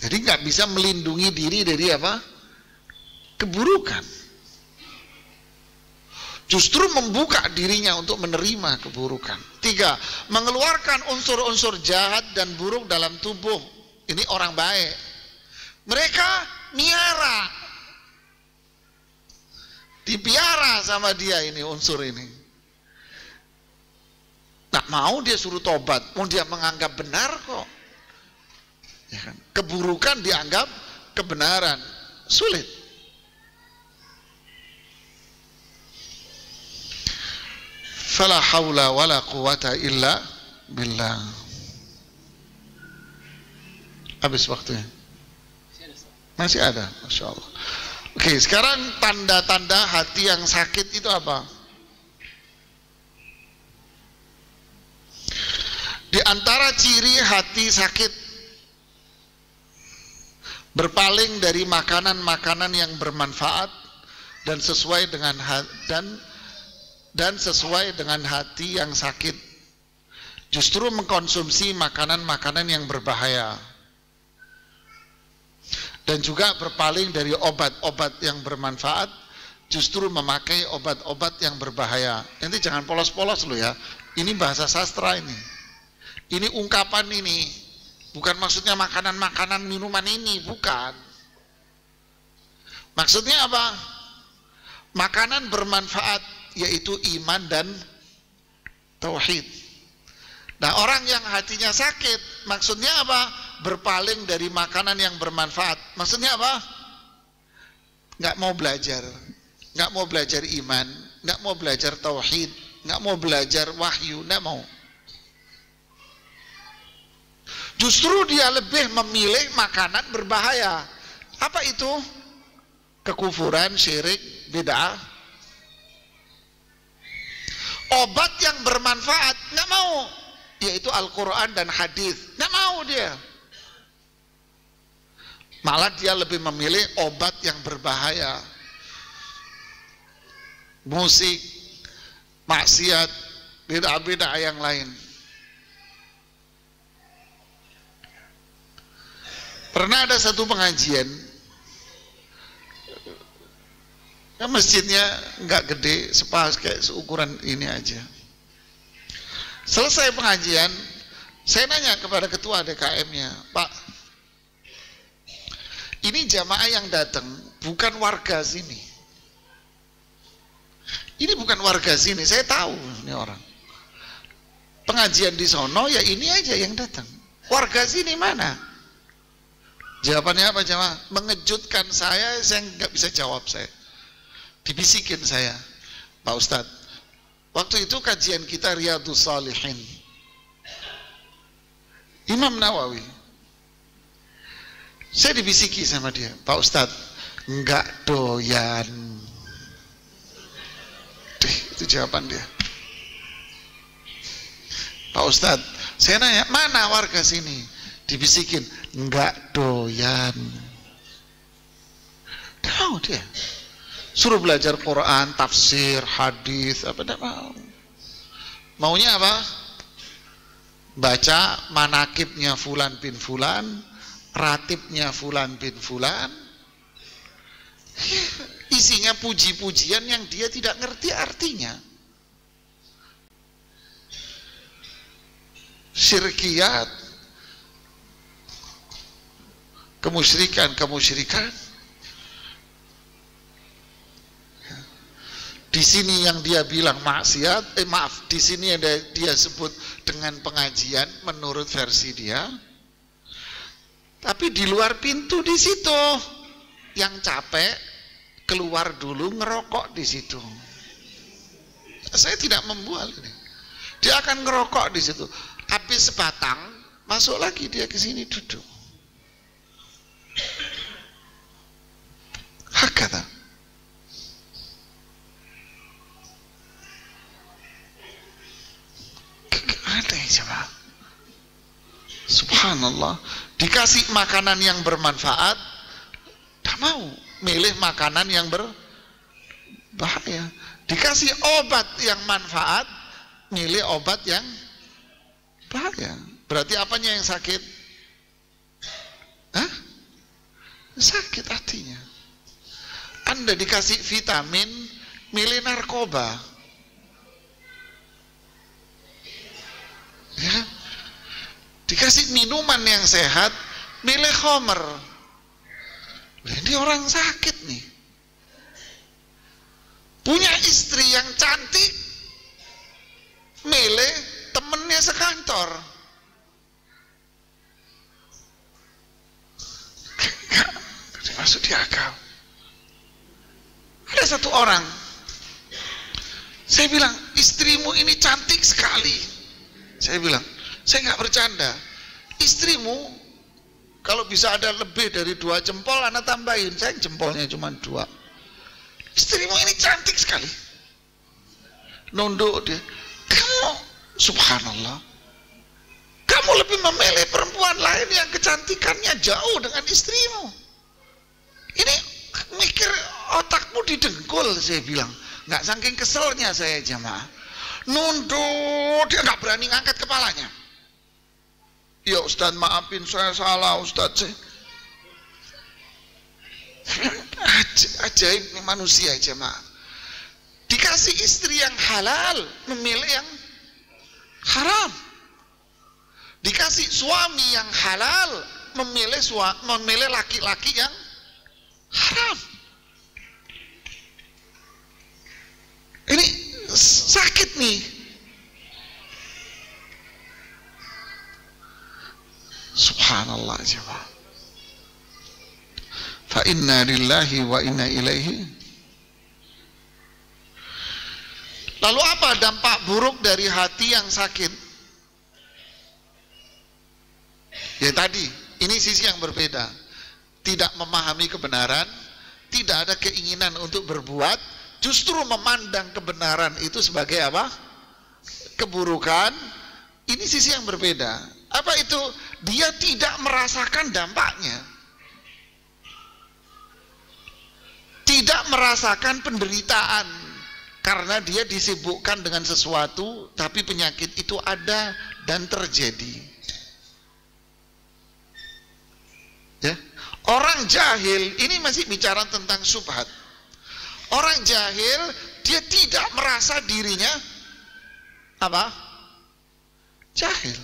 Jadi nggak bisa melindungi diri dari apa? Keburukan. justru membuka dirinya untuk menerima keburukan. 3, mengeluarkan unsur-unsur jahat dan buruk dalam tubuh. Ini orang baik. Mereka miara, dipiara sama dia ini unsur ini. Nggak mau dia suruh tobat, dia menganggap benar kok. Ya kan? Keburukan dianggap kebenaran, sulit. Fala haula wala quwata illa billah. Habis waktunya. Masih ada, Masya Allah. Oke, sekarang tanda-tanda hati yang sakit itu apa? Di antara ciri hati sakit, berpaling dari makanan-makanan yang bermanfaat dan sesuai dengan sesuai dengan hati yang sakit, justru mengkonsumsi makanan-makanan yang berbahaya, dan juga berpaling dari obat-obat yang bermanfaat, justru memakai obat-obat yang berbahaya. Nanti jangan polos-polos lo ya, ini bahasa sastra ini ungkapan ini, bukan maksudnya makanan-makanan minuman ini, bukan. Maksudnya apa? Makanan bermanfaat, yaitu iman dan tauhid. Nah, orang yang hatinya sakit, maksudnya apa? Berpaling dari makanan yang bermanfaat. Maksudnya apa? Nggak mau belajar, nggak mau belajar iman, nggak mau belajar tauhid, nggak mau belajar wahyu, nggak mau. Justru dia lebih memilih makanan berbahaya. Apa itu? Kekufuran, syirik, bid'ah. Obat yang bermanfaat nggak mau, yaitu Al-Quran dan hadis, nggak mau dia. Malah dia lebih memilih obat yang berbahaya, musik, maksiat, bid'ah-bid'ah yang lain. Pernah ada satu pengajian, masjidnya nggak gede, kayak seukuran ini aja. Selesai pengajian, saya nanya kepada ketua DKM-nya, Pak, ini jamaah yang datang bukan warga sini. Ini bukan warga sini, saya tahu ini orang. Pengajian di sono ya ini aja yang datang. Warga sini mana? Jawabannya apa jamaah? Mengejutkan saya nggak bisa jawab saya. Dibisikin saya, Pak Ustadz, waktu itu kajian kita Riyadhus Shalihin, Imam Nawawi, saya dibisiki sama dia, Pak Ustadz, nggak doyan. Itu jawaban dia. Pak Ustadz, saya nanya, mana warga sini? Dibisikin, nggak doyan. Tahu dia. Suruh belajar Quran, tafsir, hadis, apa tidak mau. Maunya apa? Baca manakibnya Fulan bin Fulan, ratibnya Fulan bin Fulan. Isinya puji-pujian yang dia tidak ngerti artinya. Syirkiyat, kemusyrikan. Di sini yang dia bilang maksiat, di sini yang dia sebut dengan pengajian menurut versi dia. Tapi di luar pintu di situ, yang capek keluar dulu ngerokok di situ. Saya tidak membual ini. Dia akan ngerokok di situ. Habis sebatang, masuk lagi dia ke sini duduk. Hakata. Aneh coba. Subhanallah, dikasih makanan yang bermanfaat, tak mau, milih makanan yang berbahaya. Dikasih obat yang manfaat, milih obat yang bahaya. Berarti apanya yang sakit? Hah? Sakit hatinya. Anda dikasih vitamin milih narkoba. Ya. Dikasih minuman yang sehat, milih khamr. Ini orang sakit nih. Punya istri yang cantik, milih temennya sekantor. Gak masuk di akal. Ada satu orang, saya bilang, istrimu ini cantik sekali. Saya bilang, saya nggak bercanda. Istrimu kalau bisa ada lebih dari 2 jempol, anak tambahin. Saya jempolnya cuma 2. Istrimu ini cantik sekali. Nunduk dia. Kamu, subhanallah, kamu lebih memilih perempuan lain yang kecantikannya jauh dengan istrimu. Ini mikir otakmu didengkul, saya bilang. Nggak saking keselnya saya jamaah. Nunduk, dia nggak berani ngangkat kepalanya. Ya Ustaz, maafin saya salah Ustaz. Ajaib nih manusia jemaah. Dikasih istri yang halal, memilih yang haram. Dikasih suami yang halal, memilih laki-laki yang haram. Ini sakit nih. Subhanallah jemaah. Fa inna lillahi wa inna ilaihi. Lalu apa dampak buruk dari hati yang sakit? Ya tadi, ini sisi yang berbeda. Tidak memahami kebenaran, tidak ada keinginan untuk berbuat, justru memandang kebenaran itu sebagai apa? Keburukan. Ini sisi yang berbeda. Apa itu? Dia tidak merasakan dampaknya. Tidak merasakan penderitaan karena dia disibukkan dengan sesuatu, tapi penyakit itu ada dan terjadi. Ya. Orang jahil, ini masih bicara tentang syubhat. Orang jahil, dia tidak merasa dirinya apa? Jahil.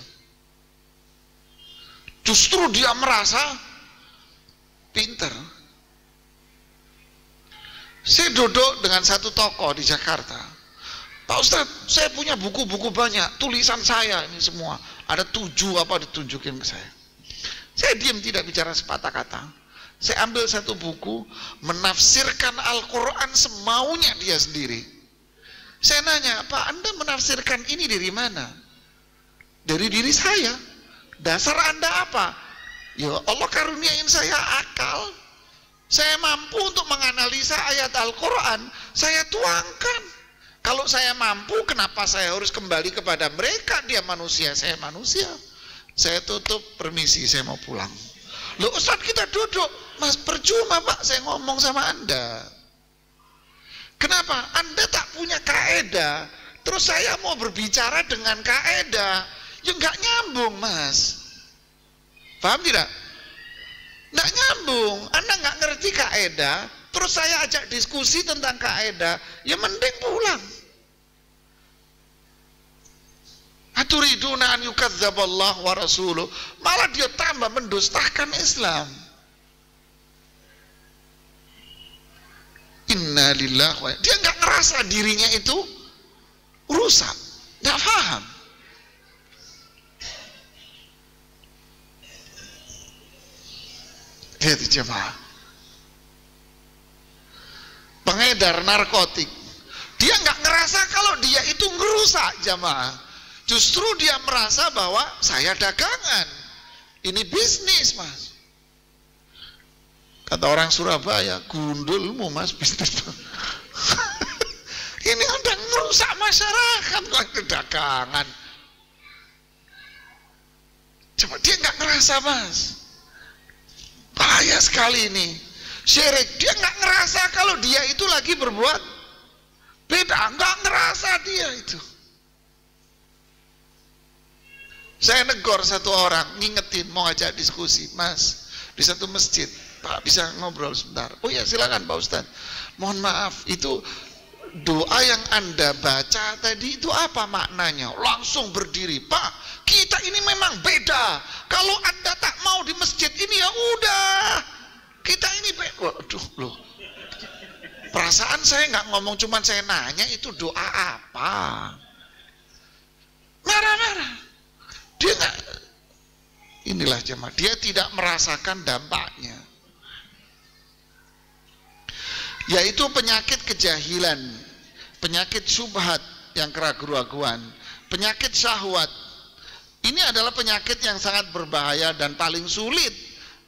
Justru dia merasa pinter. Saya duduk dengan satu tokoh di Jakarta. Pak Ustadz, saya punya buku-buku banyak, tulisan saya ini semua. Ada 7 apa ditunjukin ke saya. Saya diam, tidak bicara sepatah kata. Saya ambil satu buku, menafsirkan Al-Quran semaunya dia sendiri. Saya nanya, Pak, Anda menafsirkan ini dari mana? Dari diri saya. Dasar Anda apa? Ya Allah karuniain saya akal. Saya mampu untuk menganalisa ayat Al-Quran, saya tuangkan. Kalau saya mampu, kenapa saya harus kembali kepada mereka? Dia manusia, saya manusia. Saya tutup, permisi, saya mau pulang. Loh Ustadz, kita duduk. Mas, percuma Pak, saya ngomong sama Anda. Kenapa? Anda tak punya kaedah. Terus saya mau berbicara dengan kaedah. Ya nggak nyambung, Mas. Paham tidak? Nggak nyambung. Anda nggak ngerti kaedah, terus saya ajak diskusi tentang kaedah, ya mending pulang. Aturiduna an yukadzaballahu wa rasuluh, malah dia tambah mendustakan Islam. Inna lillahi wa dia nggak ngerasa dirinya itu rusak, nggak paham. Lihat jemaah, pengedar narkotik, dia nggak ngerasa kalau dia itu ngerusak jemaah. Justru dia merasa bahwa saya dagangan, ini bisnis Mas. Kata orang Surabaya, gundulmu Mas bisnis. Ini Anda ngerusak masyarakat kok dagangan. Coba dia nggak ngerasa Mas. Bahaya sekali ini. Syirik, dia nggak ngerasa kalau dia itu lagi berbuat beda, nggak ngerasa dia itu. Saya negor satu orang, ngingetin, mau ajak diskusi, Mas, di satu masjid, Pak bisa ngobrol sebentar? Oh ya silakan Pak Ustadz. Mohon maaf, itu doa yang Anda baca tadi itu apa maknanya? Langsung berdiri, Pak, kita ini memang beda. Kalau Anda tak mau di masjid ini ya udah, kita ini beda. Waduh loh, perasaan saya nggak ngomong, cuman saya nanya itu doa apa. Marah-marah. Dia nggak, inilah jemaah, dia tidak merasakan dampaknya, yaitu penyakit kejahilan, penyakit syubhat yang keraguan-raguan, penyakit syahwat. Ini adalah penyakit yang sangat berbahaya dan paling sulit.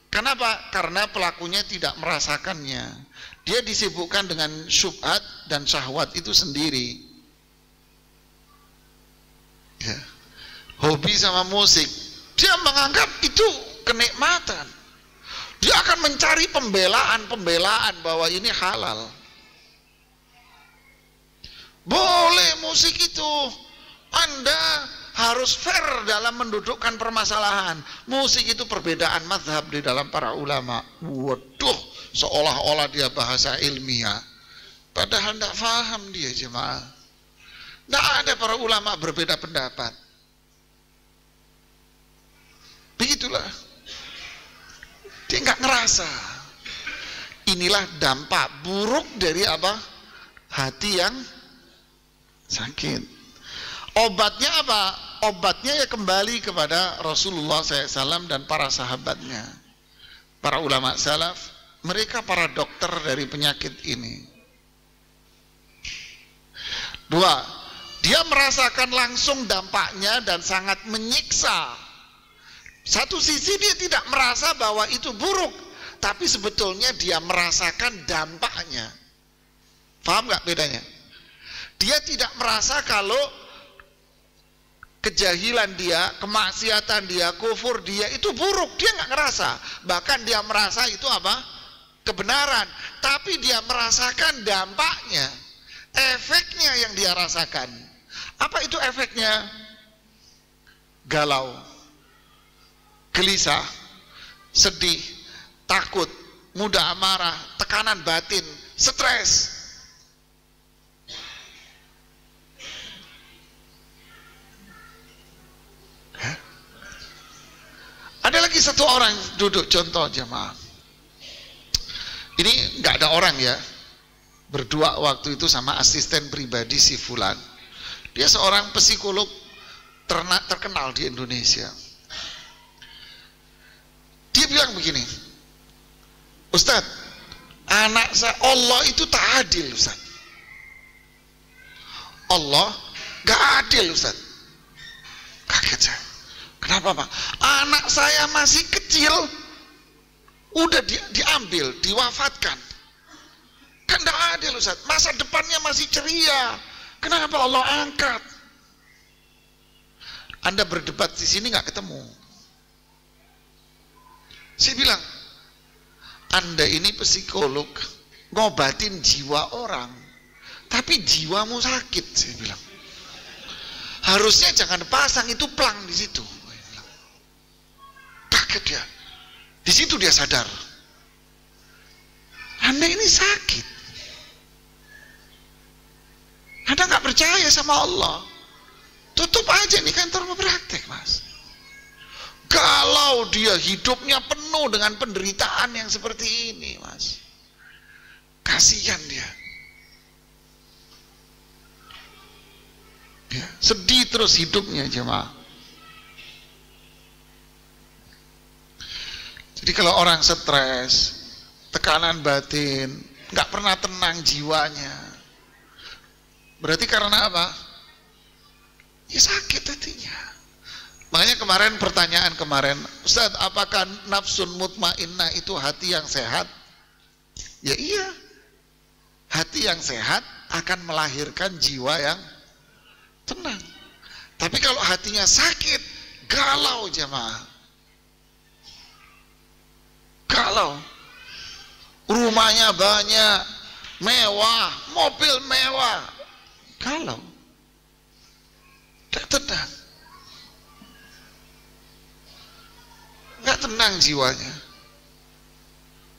Kenapa? Karena pelakunya tidak merasakannya. Dia disibukkan dengan syubhat dan syahwat itu sendiri. Ya. Hobi sama musik, dia menganggap itu kenikmatan. Dia akan mencari pembelaan bahwa ini halal. Boleh musik itu, Anda harus fair dalam mendudukkan permasalahan. Musik itu perbedaan mazhab di dalam para ulama. Waduh, seolah-olah dia bahasa ilmiah, padahal tidak paham dia jemaah. Tidak ada para ulama berbeda pendapat. Begitulah, dia nggak ngerasa. Inilah dampak buruk dari apa? Hati yang sakit. Obatnya apa? Obatnya ya kembali kepada Rasulullah SAW dan para sahabatnya. Para ulama salaf, mereka para dokter dari penyakit ini. Dua, dia merasakan langsung dampaknya dan sangat menyiksa. Satu sisi dia tidak merasa bahwa itu buruk, tapi sebetulnya dia merasakan dampaknya. Paham nggak bedanya? Dia tidak merasa kalau kejahilan dia, kemaksiatan dia, kufur dia itu buruk, dia nggak ngerasa. Bahkan dia merasa itu apa? Kebenaran. Tapi dia merasakan dampaknya, efeknya yang dia rasakan. Apa itu efeknya? Galau, gelisah, sedih, takut, mudah amarah, tekanan batin, stres. Ada lagi satu orang duduk, contoh jemaah. Ini nggak ada orang ya, berdua waktu itu sama asisten pribadi si Fulan. Dia seorang psikolog terkenal di Indonesia. Dia bilang begini, Ustadz, anak saya, Allah itu tak adil Ustadz. Allah gak adil Ustadz. Kaget saya. Kenapa Pak? Anak saya masih kecil, udah diambil, diwafatkan. Kan gak adil Ustadz. Masa depannya masih ceria, kenapa Allah angkat? Anda berdebat di sini gak ketemu. Saya bilang, Anda ini psikolog, ngobatin jiwa orang, tapi jiwamu sakit. Saya bilang, harusnya jangan pasang itu plang di situ. Kaget dia, di situ dia sadar, Anda ini sakit. Anda nggak percaya sama Allah, tutup aja nih kantor praktek Mas. Kalau dia hidupnya penuh dengan penderitaan yang seperti ini Mas, kasihan dia. Ya, sedih terus hidupnya jemaah. Jadi kalau orang stres, tekanan batin, nggak pernah tenang jiwanya, berarti karena apa? Ya sakit hatinya. Makanya kemarin pertanyaan kemarin, Ustadz, apakah nafsun mutmainnah itu hati yang sehat? Ya iya, hati yang sehat akan melahirkan jiwa yang tenang. Tapi kalau hatinya sakit, galau jemaah, galau, rumahnya banyak, mewah, mobil mewah, galau, tidak tenang. Nggak tenang jiwanya,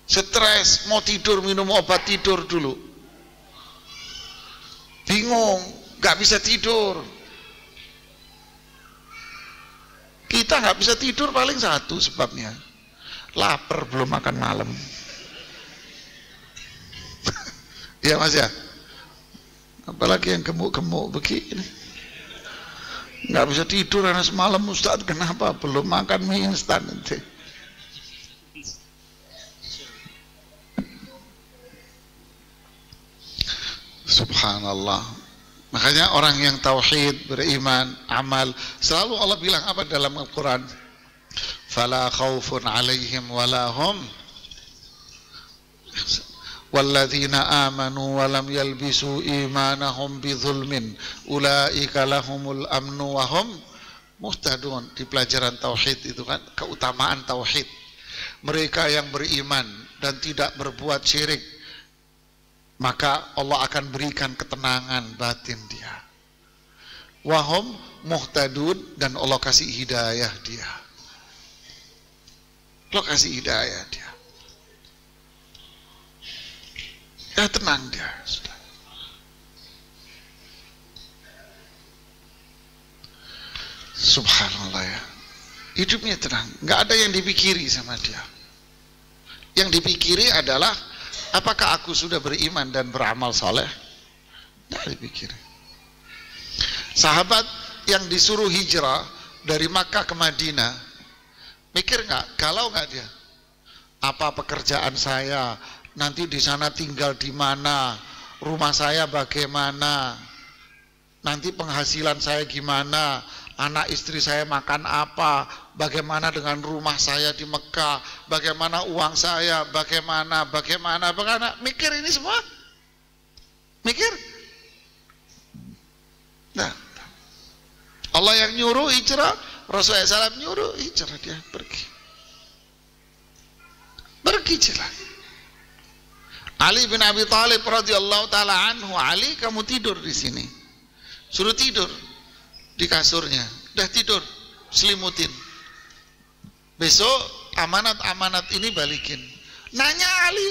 stres, mau tidur minum obat tidur dulu, bingung, nggak bisa tidur. Kita nggak bisa tidur paling satu sebabnya, lapar, belum makan malam. Iya Mas ya, apalagi yang gemuk-gemuk begini, nggak bisa tidur karena semalam Ustadz kenapa belum makan mie instan nanti. Subhanallah. Makanya orang yang tauhid, beriman, amal, selalu Allah bilang apa dalam Al-Quran? Fala khawfun alaihim walahum walladzina amanu walam yalbisu imanahum bidzulmin ulaika lahumul amnu wahum muhtadun. Di pelajaran tauhid itu kan keutamaan tauhid. Mereka yang beriman dan tidak berbuat syirik, maka Allah akan berikan ketenangan batin dia. Wahum muhtadun, dan Allah kasih hidayah dia. Allah kasih hidayah dia. Ya tenang dia. Subhanallah ya. Hidupnya tenang, nggak ada yang dipikiri sama dia. Yang dipikiri adalah apakah aku sudah beriman dan beramal saleh? Tidak dipikir. Sahabat yang disuruh hijrah dari Makkah ke Madinah, mikir nggak? Galau nggak dia? Apa pekerjaan saya? Nanti di sana tinggal di mana? Rumah saya bagaimana? Nanti penghasilan saya gimana? Anak istri saya makan apa? Bagaimana dengan rumah saya di Mekah? Bagaimana uang saya? Bagaimana? Mikir ini semua? Mikir? Nah, Allah yang nyuruh hijrah, Rasulullah SAW nyuruh hijrah, dia pergi. Pergi jelas. Ali bin Abi Thalib radhiyallahu taala anhu, Ali kamu tidur di sini. Suruh tidur di kasurnya, udah tidur, selimutin. Besok amanat-amanat ini balikin. Nanya Ali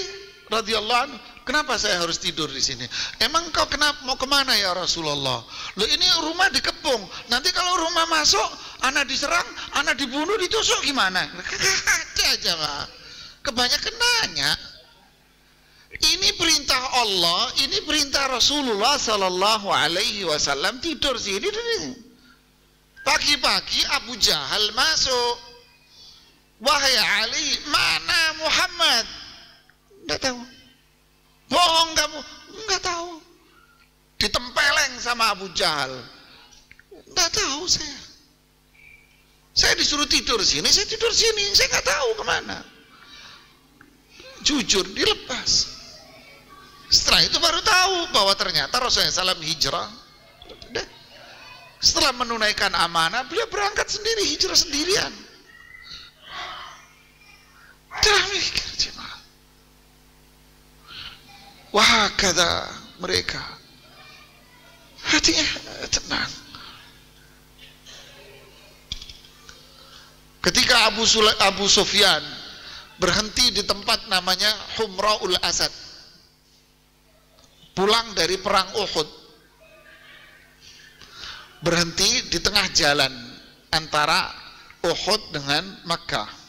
radhiyallahu anhu, kenapa saya harus tidur di sini? Emang kau kenapa mau kemana ya Rasulullah? Loh ini rumah dikepung, nanti kalau rumah masuk, anak diserang, anak dibunuh, ditusuk gimana? Ada aja Pak. Kebanyakan nanya. Ini perintah Allah, ini perintah Rasulullah Sallallahu Alaihi Wasallam, tidur sini. Pagi-pagi Abu Jahal masuk. Wahai Ali, mana Muhammad? Enggak tahu. Bohong kamu? Enggak tahu. Ditempeleng sama Abu Jahal. Enggak tahu saya. Saya disuruh tidur sini, saya tidur sini. Saya enggak tahu kemana. Jujur, dilepas. Setelah itu baru tahu bahwa ternyata Rasulullah SAW hijrah. Setelah menunaikan amanah, beliau berangkat sendiri, hijrah sendirian. Jangan mikir jemaah. Wah kata mereka, hatinya tenang. Ketika Abu Sufyan berhenti di tempat namanya Humra'ul Asad, pulang dari perang Uhud, berhenti di tengah jalan antara Uhud dengan Makkah.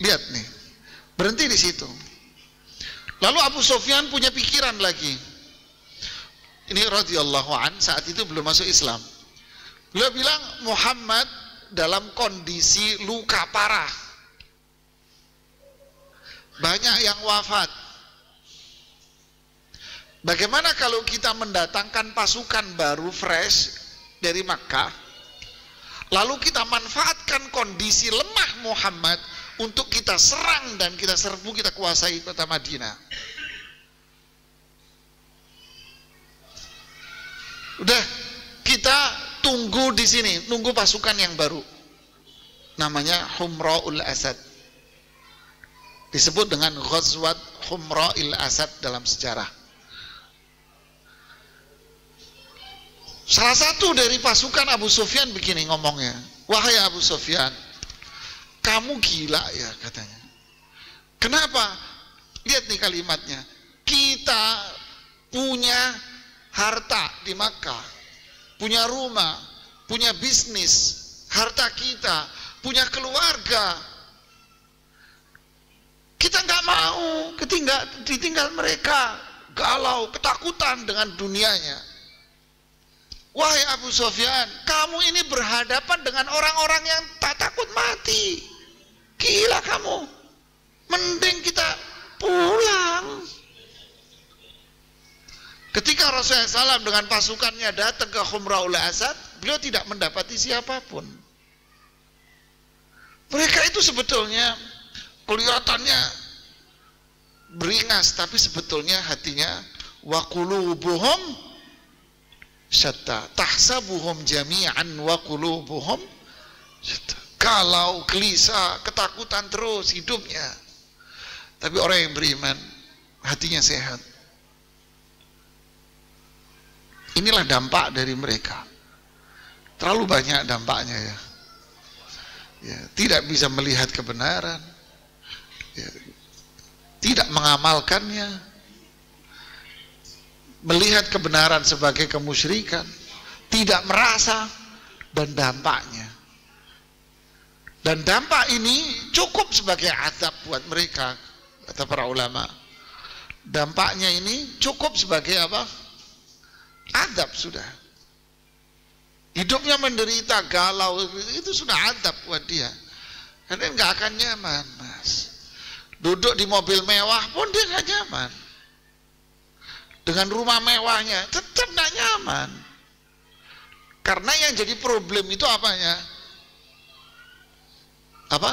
Lihat nih, berhenti di situ. Lalu Abu Sufyan punya pikiran lagi. Ini radhiyallahu an, saat itu belum masuk Islam. Beliau bilang Muhammad dalam kondisi luka parah, banyak yang wafat. Bagaimana kalau kita mendatangkan pasukan baru fresh dari Makkah, lalu kita manfaatkan kondisi lemah Muhammad untuk kita serang dan kita serbu, kita kuasai kota Madinah. Udah, kita tunggu di sini, nunggu pasukan yang baru. Namanya Humra'ul Asad. Disebut dengan Ghazwat Humra'il Asad dalam sejarah. Salah satu dari pasukan Abu Sufyan begini ngomongnya, wahai Abu Sufyan, kamu gila ya katanya. Kenapa? Lihat nih kalimatnya, kita punya harta di Makkah, punya rumah, punya bisnis, harta kita, punya keluarga. Kita nggak mau ditinggal mereka, galau, ketakutan dengan dunianya. Wahai Abu Sufyan, kamu ini berhadapan dengan orang-orang yang tak takut mati. Gila kamu. Mending kita pulang. Ketika Rasulullah SAW dengan pasukannya datang ke Humraul Asad, beliau tidak mendapati siapapun. Mereka itu sebetulnya kelihatannya beringas, tapi sebetulnya hatinya wa qulubuhum syatta, tahsabuhum jami'an wa qulubuhum syatta. Kalau gelisah, ketakutan terus hidupnya. Tapi orang yang beriman hatinya sehat. Inilah dampak dari mereka. Terlalu banyak dampaknya ya. Ya, tidak bisa melihat kebenaran, ya, tidak mengamalkannya, melihat kebenaran sebagai kemusyrikan, tidak merasa, dan dampaknya. Dan dampak ini cukup sebagai azab buat mereka, kata para ulama. Dampaknya ini cukup sebagai apa? Azab sudah. Hidupnya menderita, galau, itu sudah azab buat dia. Karena nggak akan nyaman, Mas. Duduk di mobil mewah pun dia nggak nyaman. Dengan rumah mewahnya tetap nggak nyaman. Karena yang jadi problem itu apanya? Apa?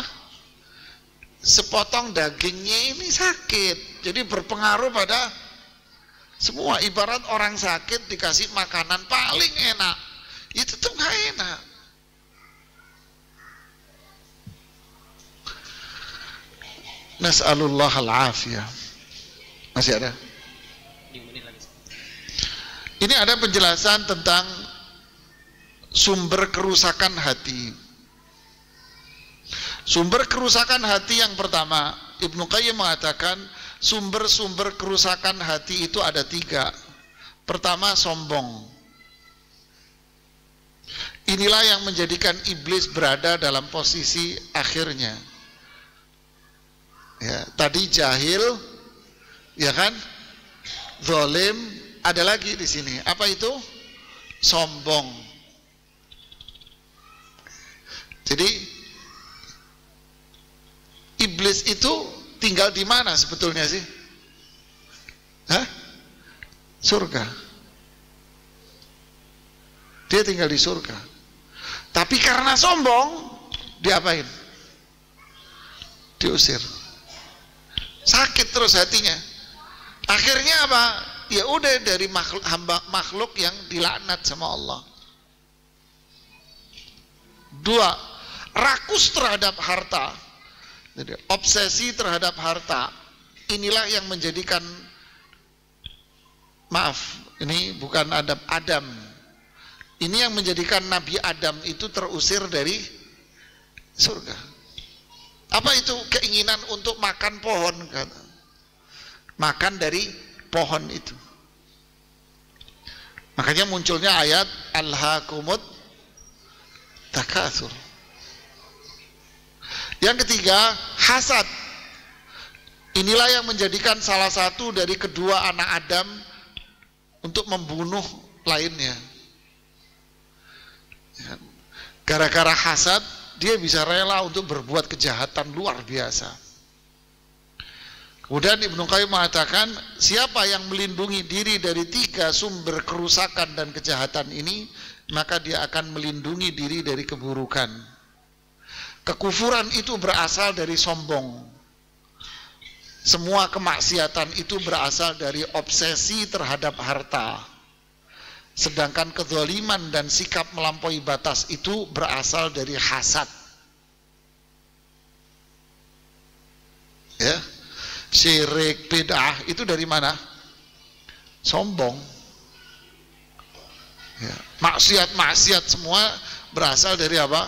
Sepotong dagingnya ini sakit. Jadi berpengaruh pada semua. Ibarat orang sakit dikasih makanan paling enak, ya tetap nggak enak. Nas'alullah al-afiyah. Masih ada? Ini ada penjelasan tentang sumber kerusakan hati. Sumber kerusakan hati yang pertama, Ibnu Qayyim mengatakan sumber-sumber kerusakan hati itu ada 3. Pertama, sombong. Inilah yang menjadikan iblis berada dalam posisi akhirnya. Ya, tadi jahil, ya kan? Zalim, ada lagi di sini. Apa itu? Sombong. Jadi iblis itu tinggal di mana sebetulnya sih? Hah? Surga. Dia tinggal di surga. Tapi karena sombong, diapain? Diusir. Sakit terus hatinya. Akhirnya apa? Ya udah dari makhluk yang dilaknat sama Allah. 2, rakus terhadap harta. Jadi, obsesi terhadap harta. Inilah yang menjadikan, maaf, ini bukan adab Adam. Ini yang menjadikan Nabi Adam itu terusir dari surga. Apa itu? Keinginan untuk makan pohon, kata. Makan dari pohon itu. Makanya munculnya ayat alhaakumut takatsur. Yang ketiga, hasad. Inilah yang menjadikan salah satu dari kedua anak Adam untuk membunuh lainnya. Gara-gara hasad, dia bisa rela untuk berbuat kejahatan luar biasa. Kemudian Ibnu Qayyim mengatakan, siapa yang melindungi diri dari 3 sumber kerusakan dan kejahatan ini, maka dia akan melindungi diri dari keburukan. Kekufuran itu berasal dari sombong. Semua kemaksiatan itu berasal dari obsesi terhadap harta. Sedangkan kezaliman dan sikap melampaui batas itu berasal dari hasad. Ya. Syirik, bid'ah itu dari mana? Sombong. Ya. Maksiat-maksiat semua berasal dari apa?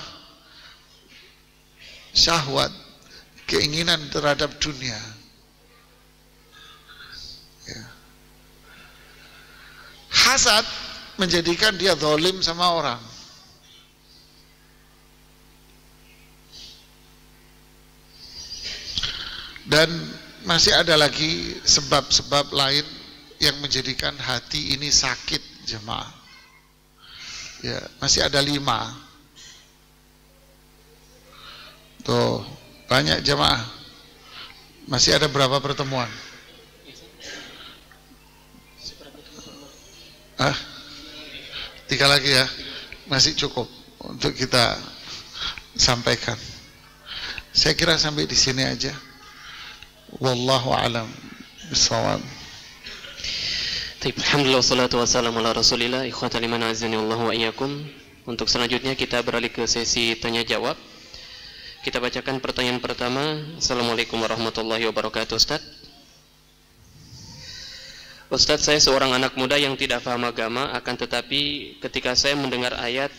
Syahwat, keinginan terhadap dunia. Ya. Hasad menjadikan dia zalim sama orang. Dan masih ada lagi sebab-sebab lain yang menjadikan hati ini sakit, jemaah. Ya, masih ada 5. Tuh, banyak jemaah. Masih ada berapa pertemuan? 3 lagi ya. Masih cukup untuk kita sampaikan. Saya kira sampai di sini aja. Wallahu a'lam bishawab. Alhamdulillah wassalatu wassalamu ala Rasulillah. Ikhwatal iman azani Allah wa iyyakum. Untuk selanjutnya kita beralih ke sesi tanya jawab. Kita bacakan pertanyaan pertama. Assalamualaikum warahmatullahi wabarakatuh. Ustadz, saya seorang anak muda yang tidak paham agama, akan tetapi ketika saya mendengar ayat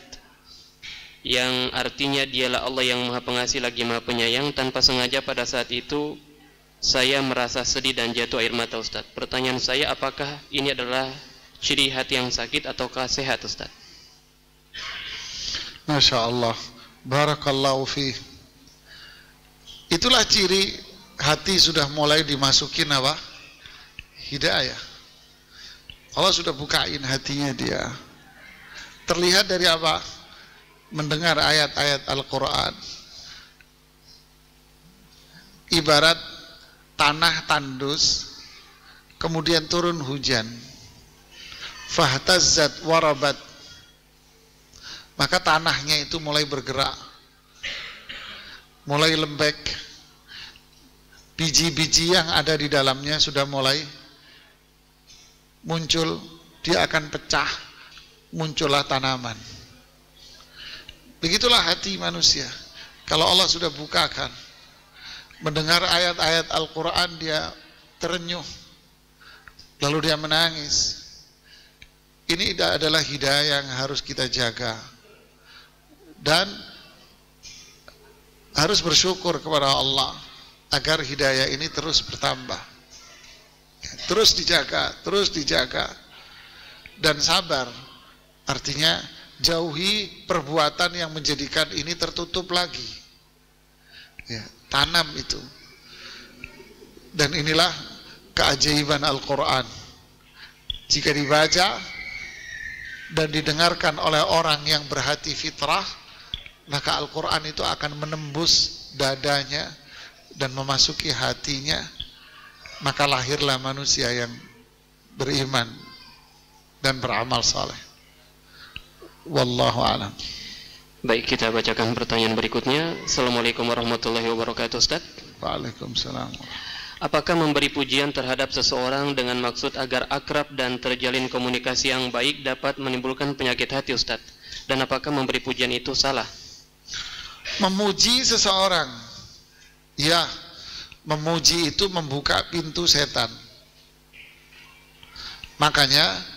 yang artinya dialah Allah yang maha pengasih lagi maha penyayang, tanpa sengaja pada saat itu saya merasa sedih dan jatuh air mata, Ustaz. Pertanyaan saya, apakah ini adalah ciri hati yang sakit ataukah sehat, Ustaz? Masya Allah, barakallahu fi. Itulah ciri hati sudah mulai dimasukin apa? Hidayah. Allah sudah bukain hatinya dia. Terlihat dari apa? Mendengar ayat-ayat Al-Quran. Ibarat tanah tandus, kemudian turun hujan, fahtazzat warabat, maka tanahnya itu mulai bergerak, mulai lembek, biji-biji yang ada di dalamnya sudah mulai muncul, dia akan pecah, muncullah tanaman. Begitulah hati manusia. Kalau Allah sudah bukakan, mendengar ayat-ayat Al-Quran dia terenyuh, lalu dia menangis. Ini adalah hidayah yang harus kita jaga dan harus bersyukur kepada Allah agar hidayah ini terus bertambah, terus dijaga dan sabar. Artinya jauhi perbuatan yang menjadikan ini tertutup lagi, ya, tanam itu. Dan inilah keajaiban Al-Quran. Jika dibaca dan didengarkan oleh orang yang berhati fitrah, maka Al-Quran itu akan menembus dadanya dan memasuki hatinya, maka lahirlah manusia yang beriman dan beramal saleh. Wallahu a'lam. Baik, kita bacakan pertanyaan berikutnya. Assalamualaikum warahmatullahi wabarakatuh, Ustaz. Waalaikumsalam. Apakah memberi pujian terhadap seseorang dengan maksud agar akrab dan terjalin komunikasi yang baik dapat menimbulkan penyakit hati, Ustaz? Dan apakah memberi pujian itu salah? Memuji seseorang, ya, memuji itu membuka pintu setan. Makanya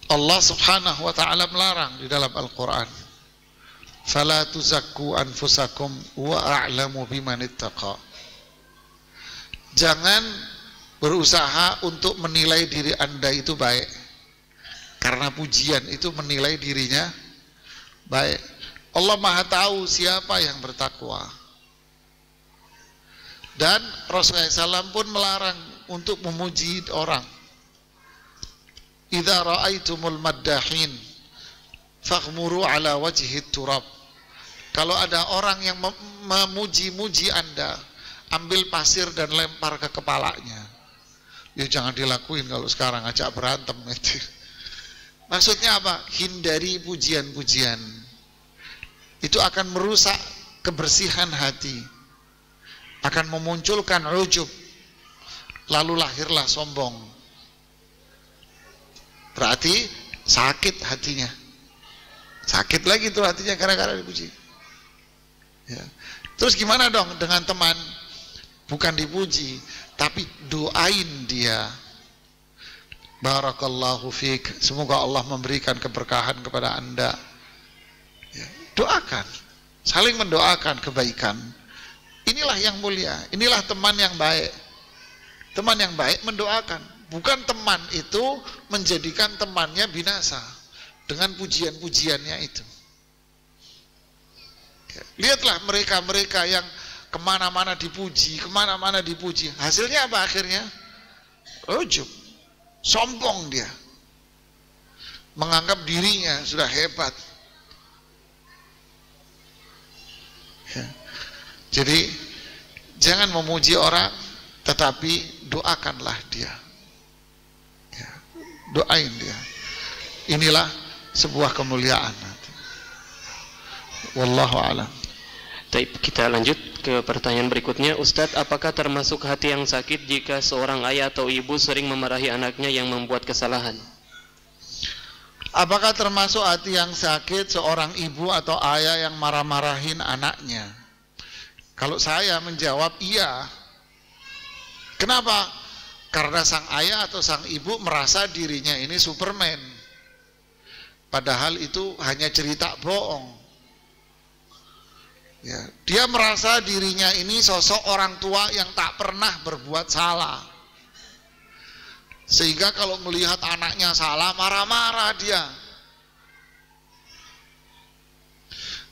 Allah subhanahu wa ta'ala melarang di dalam Al-Quran, fala tuzakku anfusakum wa a'lamu biman ittaqa. Jangan berusaha untuk menilai diri Anda itu baik, karena pujian itu menilai dirinya baik. Allah maha tahu siapa yang bertakwa. Dan Rasulullah SAW pun melarang untuk memuji orang. Idza ra'aitumul maddahin faghmuru ala wajhi turab. Kalau ada orang yang memuji-muji Anda, ambil pasir dan lempar ke kepalanya. Ya jangan dilakuin kalau sekarang ajak berantem itu. Maksudnya apa? Hindari pujian-pujian. Itu akan merusak kebersihan hati, akan memunculkan ujub, lalu lahirlah sombong. Berarti sakit hatinya, sakit lagi tuh hatinya gara-gara dipuji, ya. Terus gimana dong dengan teman? Bukan dipuji, tapi doain dia. Barakallahu fiik, semoga Allah memberikan keberkahan kepada Anda, ya. Doakan, saling mendoakan kebaikan. Inilah yang mulia, inilah teman yang baik. Teman yang baik mendoakan, Bukan teman itu menjadikan temannya binasa dengan pujian-pujiannya itu. Lihatlah mereka-mereka yang kemana-mana dipuji, hasilnya apa akhirnya? Ujub, sombong dia, menganggap dirinya sudah hebat. Ya. Jadi jangan memuji orang, tetapi doakanlah dia. Ya. Doain dia. Inilah sebuah kemuliaan. Wallahu a'lam. Baik, kita lanjut ke pertanyaan berikutnya. Ustadz, apakah termasuk hati yang sakit jika seorang ayah atau ibu sering memarahi anaknya yang membuat kesalahan? Apakah termasuk hati yang sakit seorang ibu atau ayah yang marah-marahin anaknya? Kalau saya menjawab iya. Kenapa? Karena sang ayah atau sang ibu merasa dirinya ini Superman. Padahal itu hanya cerita bohong. Ya, dia merasa dirinya ini sosok orang tua yang tak pernah berbuat salah. Sehingga kalau melihat anaknya salah, marah-marah dia.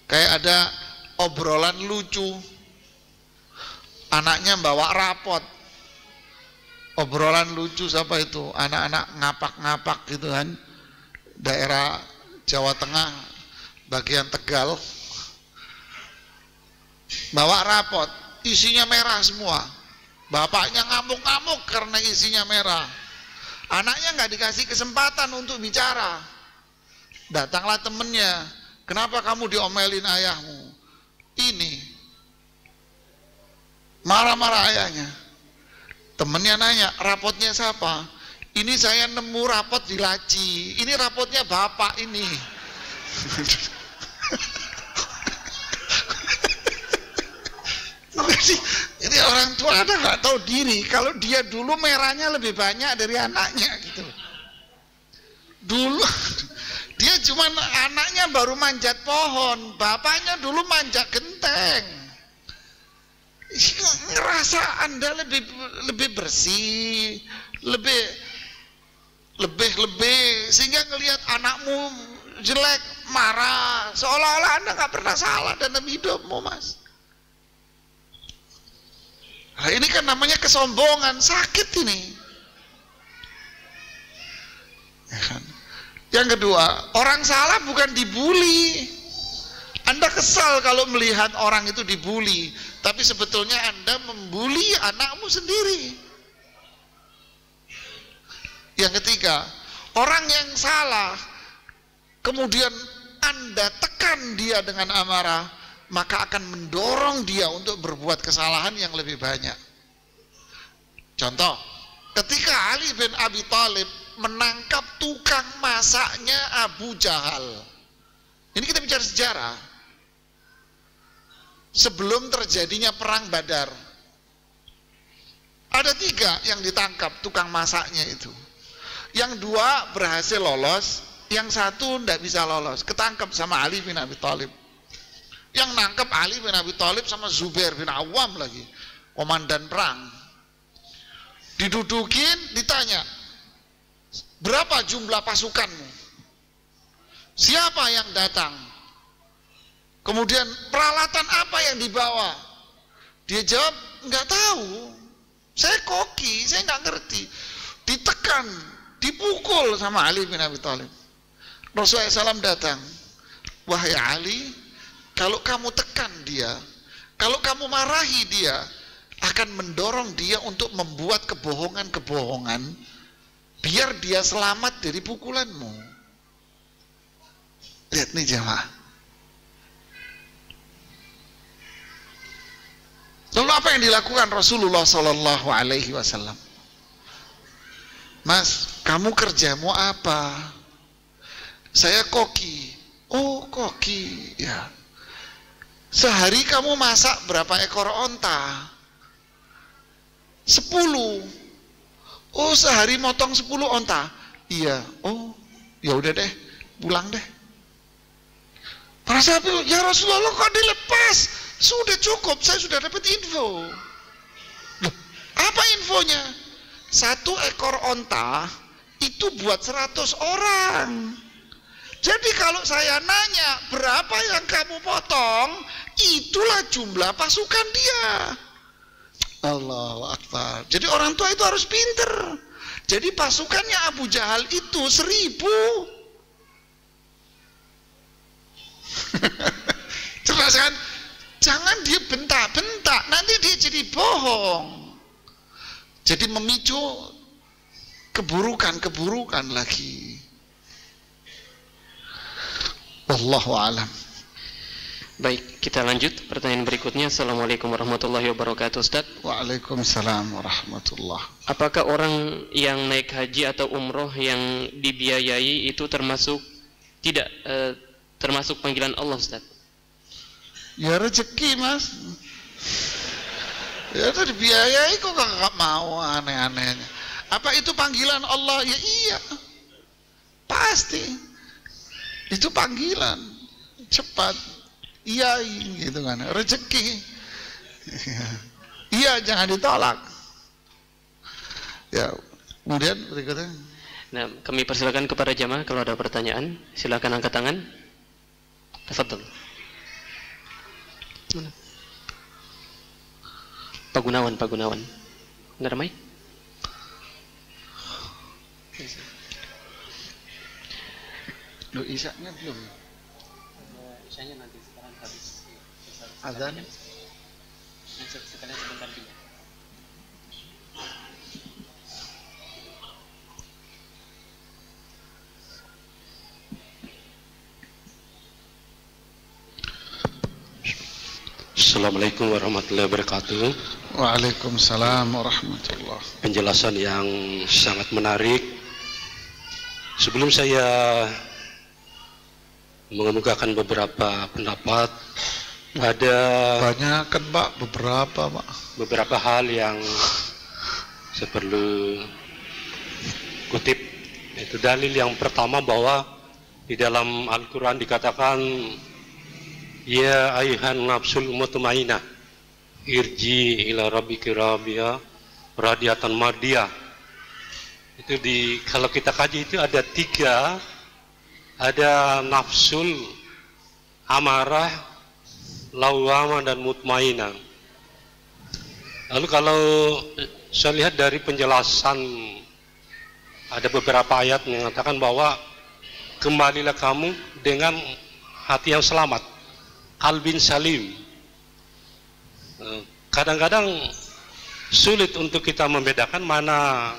Kayak ada obrolan lucu. Anaknya bawa rapot. Obrolan lucu siapa itu? Anak-anak ngapak-ngapak gitu kan. Daerah Jawa Tengah, bagian Tegal. Bawa rapot, isinya merah semua. Bapaknya ngamuk-ngamuk karena isinya merah. Anaknya nggak dikasih kesempatan untuk bicara. Datanglah temennya, kenapa kamu diomelin ayahmu? Ini marah-marah ayahnya. Temennya nanya, rapotnya siapa? Ini saya nemu rapot di laci. Ini rapotnya bapak ini. Jadi orang tua ada nggak tahu diri kalau dia dulu merahnya lebih banyak dari anaknya gitu. Dulu dia cuma anaknya baru manjat pohon, bapaknya dulu manjat genteng. Ngerasa Anda lebih bersih, lebih sehingga ngelihat anakmu jelek, marah, seolah-olah Anda nggak pernah salah dalam hidupmu, Mas. Nah, ini kan namanya kesombongan, sakit ini. Ya kan? Yang kedua, orang salah bukan dibully. Anda kesal kalau melihat orang itu dibully, tapi sebetulnya Anda membuli anakmu sendiri. Yang ketiga, orang yang salah, kemudian Anda tekan dia dengan amarah, maka akan mendorong dia untuk berbuat kesalahan yang lebih banyak. Contoh, ketika Ali bin Abi Thalib menangkap tukang masaknya Abu Jahal. Ini kita bicara sejarah. Sebelum terjadinya perang Badar. Ada 3 yang ditangkap tukang masaknya itu. Yang 2 berhasil lolos, yang 1 tidak bisa lolos, ketangkap sama Ali bin Abi Thalib. Yang nangkep Ali bin Abi Thalib sama Zubair bin Awam lagi, komandan perang. Didudukin, ditanya, berapa jumlah pasukanmu? Siapa yang datang? Kemudian peralatan apa yang dibawa? Dia jawab, nggak tahu. Saya koki, saya nggak ngerti. Ditekan, dipukul sama Ali bin Abi Thalib. Rasulullah SAW datang, wahai Ali, kalau kamu tekan dia, kalau kamu marahi dia, akan mendorong dia untuk membuat kebohongan-kebohongan, biar dia selamat dari pukulanmu. Lihat nih jemaah. Lalu apa yang dilakukan Rasulullah Sallallahu Alaihi Wasallam? Mas, kamu kerjamu apa? Saya koki. Oh, koki, ya. Sehari kamu masak berapa ekor onta? 10. Oh, sehari motong 10 onta. Iya. Oh, ya udah deh, pulang deh. Para sahabat, ya Rasulullah kok dilepas? Sudah cukup, saya sudah dapat info. Loh, apa infonya? 1 ekor onta itu buat 100 orang. Jadi kalau saya nanya berapa yang kamu potong, itulah jumlah pasukan dia. Allahu Akbar. Jadi orang tua itu harus pinter. Jadi pasukannya Abu Jahal itu 1000. Jelas kan? Jangan dia bentak-bentak, nanti dia jadi bohong. Jadi memicu keburukan lagi. Wallahu a'lam. Baik, kita lanjut pertanyaan berikutnya. Assalamualaikum warahmatullahi wabarakatuh, Ustaz. Waalaikumsalam warahmatullahi. Apakah orang yang naik haji atau umroh yang dibiayai itu termasuk tidak termasuk panggilan Allah, Ustaz? Ya rezeki, Mas. Ya itu dibiayai kok gak mau, aneh-anehnya. Apa itu panggilan Allah? Ya iya. Pasti. Itu panggilan. Cepat. Iya gitu kan. Rezeki. Iya, jangan ditolak. Ya, kemudian berikutnya. Nah, kami persilakan kepada jamaah kalau ada pertanyaan, silakan angkat tangan. Tafadhol. Pak Gunawan. Enggak ada mic? Loh, isaknya belum. Isanya nanti sekarang habis. Azan. Sekalian sebentar juga. Assalamualaikum warahmatullahi wabarakatuh. Waalaikumsalam warahmatullahi. Penjelasan yang sangat menarik. Sebelum saya mengemukakan beberapa pendapat, ada Banyak kan Pak, beberapa hal yang saya perlu kutip. Itu dalil yang pertama bahwa di dalam Al-Quran dikatakan, ya ayuhan nafsul mutmainah irji ila rabbiki radiyah radiyatan mardiyah. Itu kalau kita kaji itu ada 3, ada nafsul amarah, lawamah, dan mutmainah. Lalu kalau saya lihat dari penjelasan, ada beberapa ayat mengatakan bahwa kembalilah kamu dengan hati yang selamat, qalbin salim. Kadang-kadang sulit untuk kita membedakan mana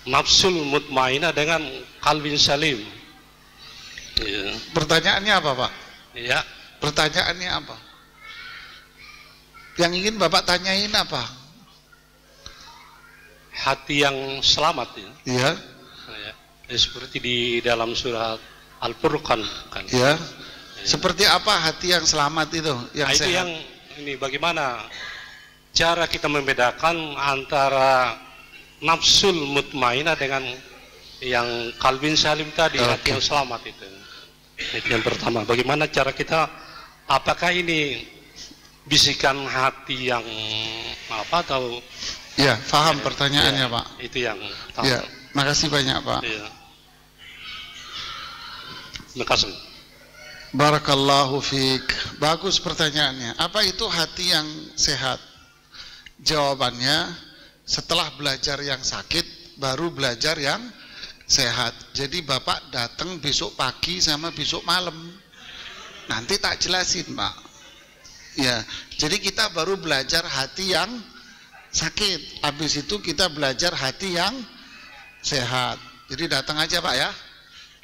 nafsul mutmainah dengan qalbin salim. Ya. Pertanyaannya apa Pak? Ya. Pertanyaannya apa? Yang ingin Bapak tanyain apa? Hati yang selamat ya. Iya. Ya. Seperti di dalam surat Al-Furqan kan. Ya. Seperti apa hati yang selamat itu? Yang itu sehat? yang ini bagaimana cara kita membedakan antara nafsul mutmainah dengan yang qalbin salim tadi, hati yang selamat itu. Itu yang pertama. Bagaimana cara kita, apakah ini bisikan hati yang apa atau? Ya, paham pertanyaannya Pak. Itu yang pertama. Ya, makasih banyak Pak. Ya. Terima kasih. Barakallahu fiik. Bagus pertanyaannya. Apa itu hati yang sehat? Jawabannya, setelah belajar yang sakit, baru belajar yang sehat. Jadi Bapak datang besok pagi sama besok malam. Nanti tak jelasin Pak. Ya, jadi kita baru belajar hati yang sakit. Habis itu kita belajar hati yang sehat. Jadi datang aja Pak ya.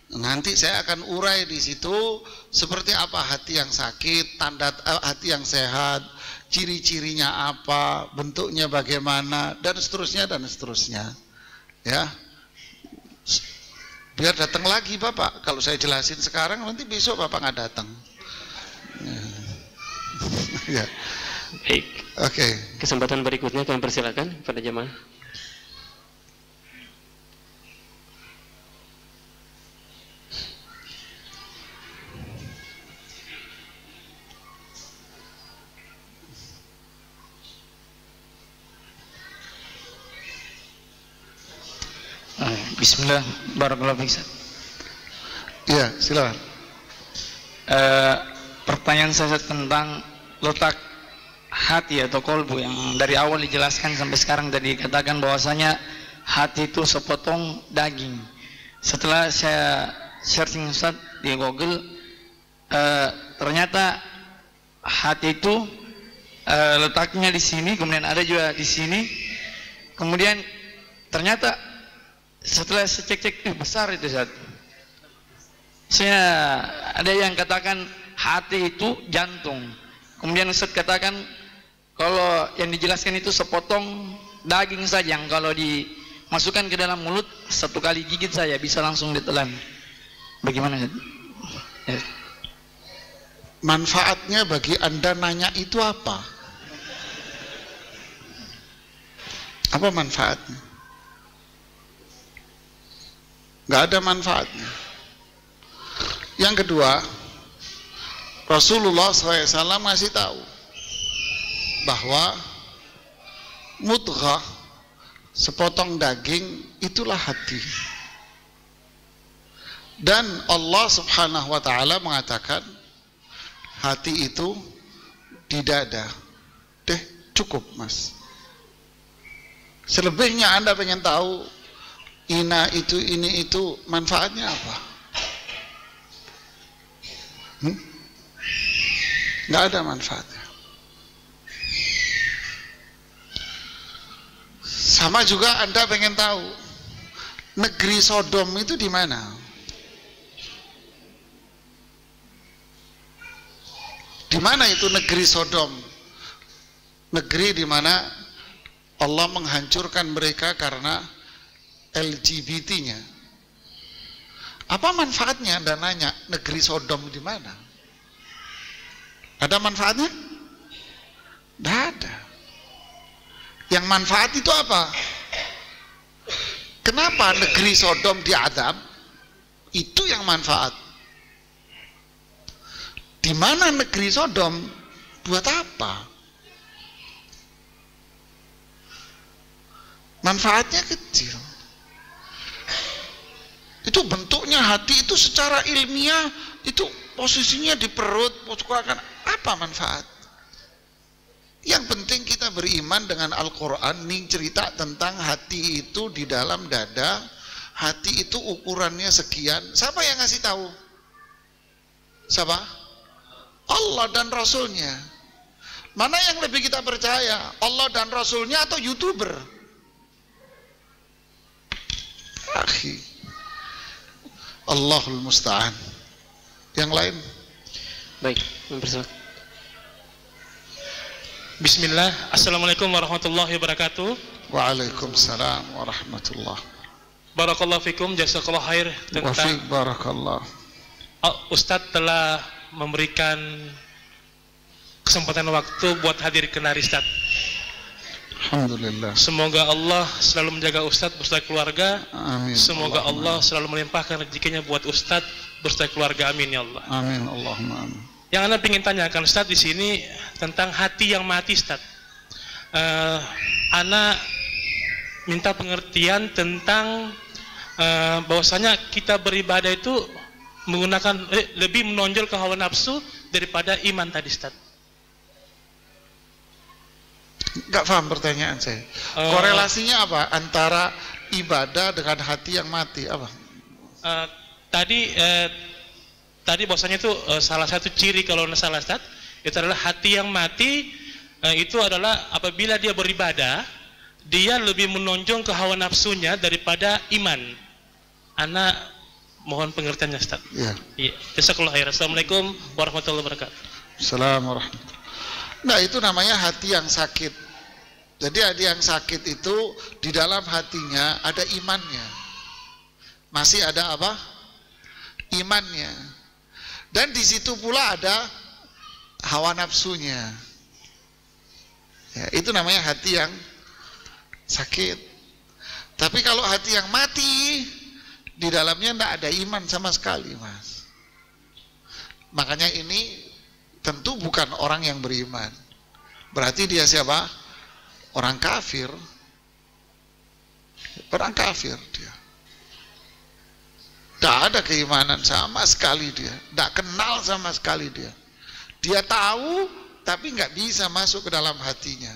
Nanti saya akan urai di situ seperti apa hati yang sakit, tanda hati yang sehat, ciri-cirinya apa, bentuknya bagaimana, dan seterusnya dan seterusnya. Ya, biar datang lagi Bapak. Kalau saya jelasin sekarang, nanti besok Bapak nggak datang. Ya. Baik. Oke. Kesempatan berikutnya kami persilakan pada jemaah. Bismillah, barakallahu fiik. Iya, silakan. Pertanyaan saya tentang letak hati atau kolbu yang dari awal dijelaskan sampai sekarang tadi katakan bahwasanya hati itu sepotong daging. Setelah saya searching Ustaz di Google, ternyata hati itu letaknya di sini, kemudian ada juga di sini, kemudian ternyata setelah saya cek-cek besar itu Ustaz. Saya ada yang katakan hati itu jantung. Kemudian Ustaz katakan kalau yang dijelaskan itu sepotong daging saja, yang kalau dimasukkan ke dalam mulut satu kali gigit saja bisa langsung ditelan. Bagaimana? Ya. Manfaatnya bagi Anda nanya itu apa? Apa manfaatnya? Nggak ada manfaatnya. Yang kedua, Rasulullah SAW masih tahu bahwa mudghah, sepotong daging, itulah hati. Dan Allah Subhanahu wa ta'ala mengatakan hati itu di dada. Cukup mas. Selebihnya Anda pengen tahu ina itu, ini itu, manfaatnya apa? Nggak ada manfaatnya. Sama juga Anda pengen tahu negeri Sodom itu di mana? Di mana itu negeri Sodom? Negeri di mana Allah menghancurkan mereka karena LGBT-nya. Apa manfaatnya Anda nanya negeri Sodom di mana? Ada manfaatnya? Tidak ada. Yang manfaat itu apa? Kenapa negeri Sodom diadab? Itu yang manfaat. Di mana negeri Sodom? Buat apa? Manfaatnya kecil. Itu bentuknya hati itu secara ilmiah itu posisinya di perut, apa manfaat? Yang penting kita beriman dengan Al-Quran. Ini cerita tentang hati itu di dalam dada. Hati itu ukurannya sekian. Siapa yang ngasih tahu? Siapa? Allah dan Rasulnya. Mana yang lebih kita percaya? Allah dan Rasulnya atau YouTuber? Akhi, Allahul Musta'an. Yang lain? Baik, mempersilakan. Bismillah, Assalamualaikum warahmatullahi wabarakatuh. Waalaikumsalam warahmatullahi. Barakallahu fikum, jazakallah khair. Wafiq barakallah. Ustadz telah memberikan kesempatan waktu buat hadir kemari Ustadz. Alhamdulillah. Semoga Allah selalu menjaga Ustadz beserta keluarga. Amin. Semoga Allah selalu melimpahkan rezekinya buat Ustadz beserta keluarga. Amin ya Allah. Amin Allahumma amin. Yang Anda ingin tanyakan Ustadz di sini tentang hati yang mati Ustadz. Ana minta pengertian tentang bahwasanya kita beribadah itu menggunakan lebih menonjol ke hawa nafsu daripada iman tadi Ustadz. Enggak paham pertanyaan saya. Korelasinya apa antara ibadah dengan hati yang mati? Apa? Tadi bahwasanya itu salah satu ciri kalau nggak salah Ustaz, itu adalah hati yang mati. Itu adalah apabila dia beribadah, dia lebih menonjol ke hawa nafsunya daripada iman. Ana mohon pengertiannya Ustaz. Iya. Jazakallahu khair. Assalamualaikum warahmatullahi wabarakatuh. Assalamualaikum warahmatullahi wabarakatuh. Nah, itu namanya hati yang sakit. Jadi hati yang sakit itu di dalam hatinya ada imannya. Masih ada apa? Imannya. Dan di situ pula ada hawa nafsunya. Ya, itu namanya hati yang sakit. Tapi kalau hati yang mati, di dalamnya tidak ada iman sama sekali, Mas. Makanya ini tentu bukan orang yang beriman. Berarti dia siapa? Orang kafir. Orang kafir dia. Tidak ada keimanan sama sekali dia, tidak kenal sama sekali dia. Dia tahu tapi nggak bisa masuk ke dalam hatinya.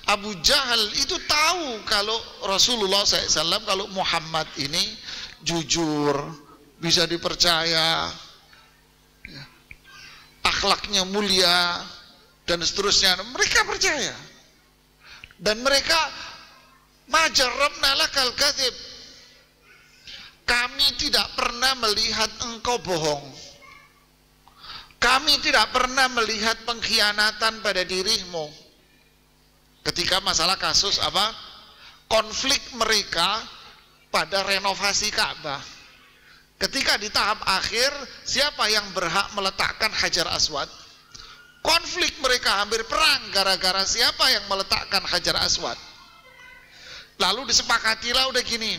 Abu Jahal itu tahu kalau Rasulullah SAW, kalau Muhammad ini jujur, bisa dipercaya, akhlaknya mulia, dan seterusnya. Mereka percaya. Dan mereka majarabna lakal kadzib. Kami tidak pernah melihat engkau bohong. Kami tidak pernah melihat pengkhianatan pada dirimu. Ketika masalah kasus apa? Konflik mereka pada renovasi Ka'bah. Ketika di tahap akhir, siapa yang berhak meletakkan Hajar Aswad? Konflik mereka hampir perang gara-gara siapa yang meletakkan Hajar Aswad. Lalu disepakatilah udah gini,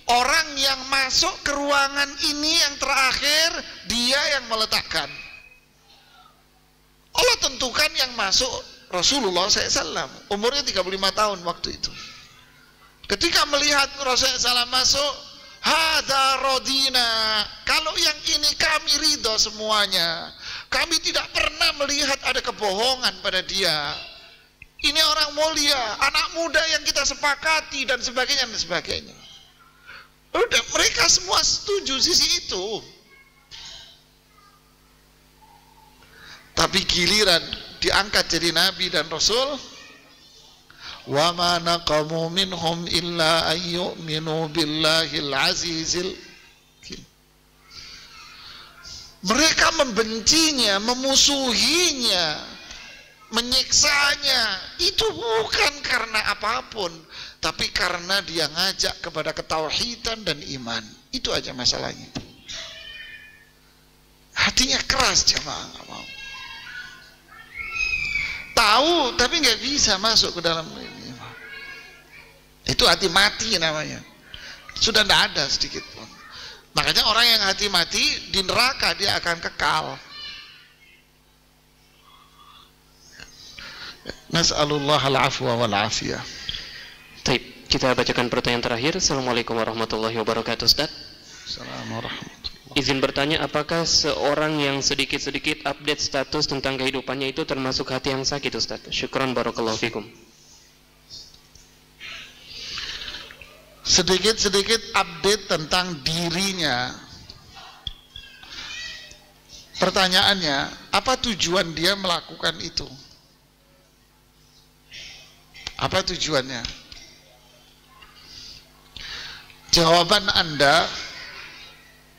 orang yang masuk ke ruangan ini yang terakhir, dia yang meletakkan. Allah tentukan yang masuk Rasulullah SAW, umurnya 35 tahun waktu itu. Ketika melihat Rasulullah SAW masuk, hadza radina, kalau yang ini kami ridho semuanya. Kami tidak pernah melihat ada kebohongan pada dia. Ini orang mulia, anak muda yang kita sepakati, dan sebagainya dan sebagainya. Udah, mereka semua setuju sisi itu. Tapi giliran diangkat jadi nabi dan rasul, wa ma naqamu minhum illa an yu'minu billahil azizil. Mereka membencinya, memusuhinya, menyiksanya. Itu bukan karena apapun, tapi karena dia ngajak kepada ketauhidan dan iman. Itu aja masalahnya. Hatinya keras jemaah, nggak mau. Tahu tapi nggak bisa masuk ke dalam ini. Itu hati mati namanya. Sudah tidak ada sedikit pun. Makanya orang yang hati mati di neraka dia akan kekal. Nas'alullah al-afwa wal afiyah. Baik, kita bacakan pertanyaan terakhir. Assalamualaikum warahmatullahi wabarakatuh, Ustaz. Assalamualaikum warahmatullahi. Izin bertanya, apakah seorang yang sedikit-sedikit update status tentang kehidupannya itu termasuk hati yang sakit, Ustaz? Syukran barakallahu fikum. Sedikit-sedikit update tentang dirinya. Pertanyaannya, apa tujuan dia melakukan itu? Apa tujuannya? Jawaban Anda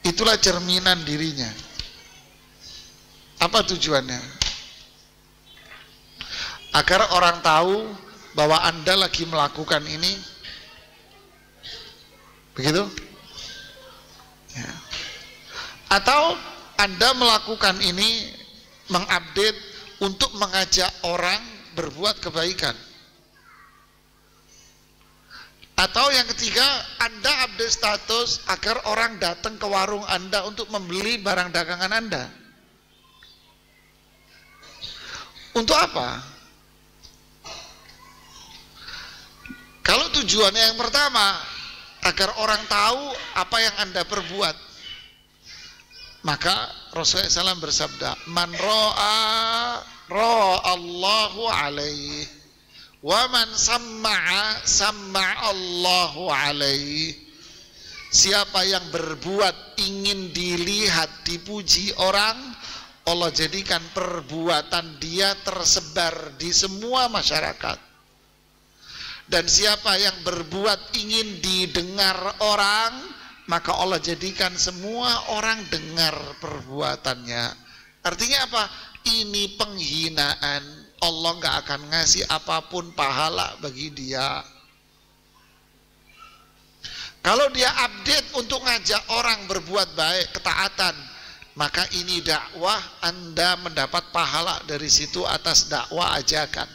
itulah cerminan dirinya. Apa tujuannya? Agar orang tahu bahwa Anda lagi melakukan ini. Begitu? Ya. Atau Anda melakukan ini, mengupdate untuk mengajak orang berbuat kebaikan. Atau yang ketiga, Anda update status agar orang datang ke warung Anda untuk membeli barang dagangan Anda. Untuk apa? Kalau tujuannya yang pertama, agar orang tahu apa yang Anda perbuat, maka Rasulullah SAW bersabda, man ra'a Allahu alaihi wa man samma'a Allahu alaihi. Siapa yang berbuat ingin dilihat, dipuji orang, Allah jadikan perbuatan dia tersebar di semua masyarakat. Dan siapa yang berbuat ingin didengar orang, maka Allah jadikan semua orang dengar perbuatannya. Artinya apa? Ini penghinaan. Allah nggak akan ngasih apapun pahala bagi dia. Kalau dia update untuk ngajak orang berbuat baik, ketaatan, maka ini dakwah, Anda mendapat pahala dari situ atas dakwah ajakan.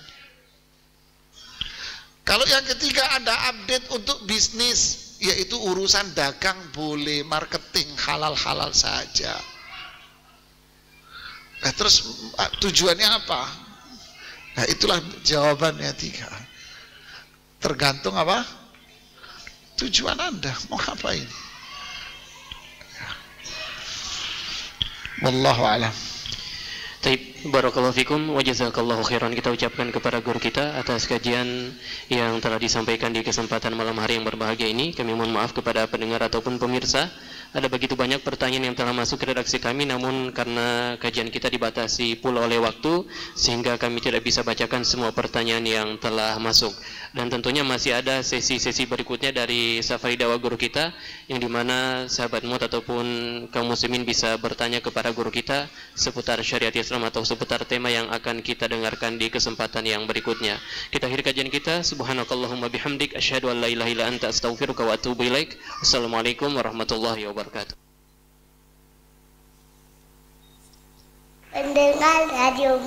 Kalau yang ketiga Anda update untuk bisnis, yaitu urusan dagang boleh, marketing halal-halal saja. Nah, terus tujuannya apa? Nah, itulah jawabannya tiga. Tergantung apa? Tujuan Anda mau ngapain? Wallahu a'lam. Taib, barakallahu fikum wa jazakallahu khairan. Kita ucapkan kepada guru kita atas kajian yang telah disampaikan di kesempatan malam hari yang berbahagia ini. Kami mohon maaf kepada pendengar ataupun pemirsa. Ada begitu banyak pertanyaan yang telah masuk ke redaksi kami, namun karena kajian kita dibatasi pula oleh waktu, sehingga kami tidak bisa bacakan semua pertanyaan yang telah masuk. Dan tentunya masih ada sesi-sesi berikutnya dari Safari Dakwah guru kita, yang dimana sahabat MUT ataupun kaum muslimin bisa bertanya kepada guru kita seputar syariat Islam atau seputar tema yang akan kita dengarkan di kesempatan yang berikutnya. Kita akhiri kajian kita. Subhanakallahumma bihamdik, asyhadu an la ilaha illa anta, astaghfiruka wa atubu ilaik. Wassalamualaikum warahmatullahi wabarakatuh. Pendengar Radio